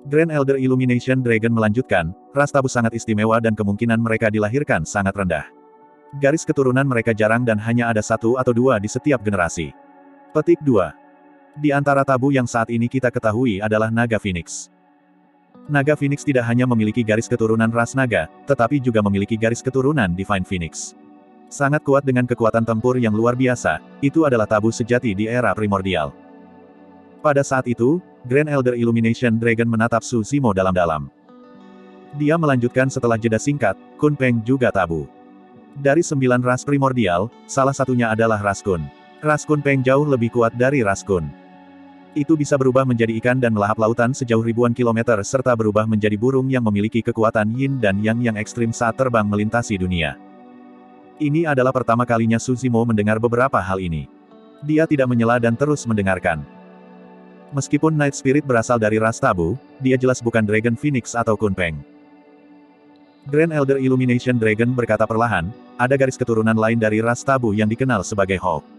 [SPEAKER 1] Grand Elder Illumination Dragon melanjutkan, ras tabu sangat istimewa dan kemungkinan mereka dilahirkan sangat rendah. Garis keturunan mereka jarang dan hanya ada 1 atau 2 di setiap generasi. Petik 2. Di antara tabu yang saat ini kita ketahui adalah Naga Phoenix. Naga Phoenix tidak hanya memiliki garis keturunan ras naga, tetapi juga memiliki garis keturunan Divine Phoenix. Sangat kuat dengan kekuatan tempur yang luar biasa, itu adalah tabu sejati di era primordial. Pada saat itu, Grand Elder Illumination Dragon menatap Su Zimo dalam-dalam. Dia melanjutkan setelah jeda singkat, Kun Peng juga tabu. Dari 9 ras primordial, salah satunya adalah ras Kun. Ras Kun Peng jauh lebih kuat dari ras Kun. Itu bisa berubah menjadi ikan dan melahap lautan sejauh ribuan kilometer serta berubah menjadi burung yang memiliki kekuatan yin dan yang ekstrim saat terbang melintasi dunia. Ini adalah pertama kalinya Su Zimo mendengar beberapa hal ini. Dia tidak menyela dan terus mendengarkan. Meskipun Night Spirit berasal dari ras tabu, dia jelas bukan Dragon Phoenix atau Kun Peng. Grand Elder Illumination Dragon berkata perlahan, ada garis keturunan lain dari ras tabu yang dikenal sebagai Hawk.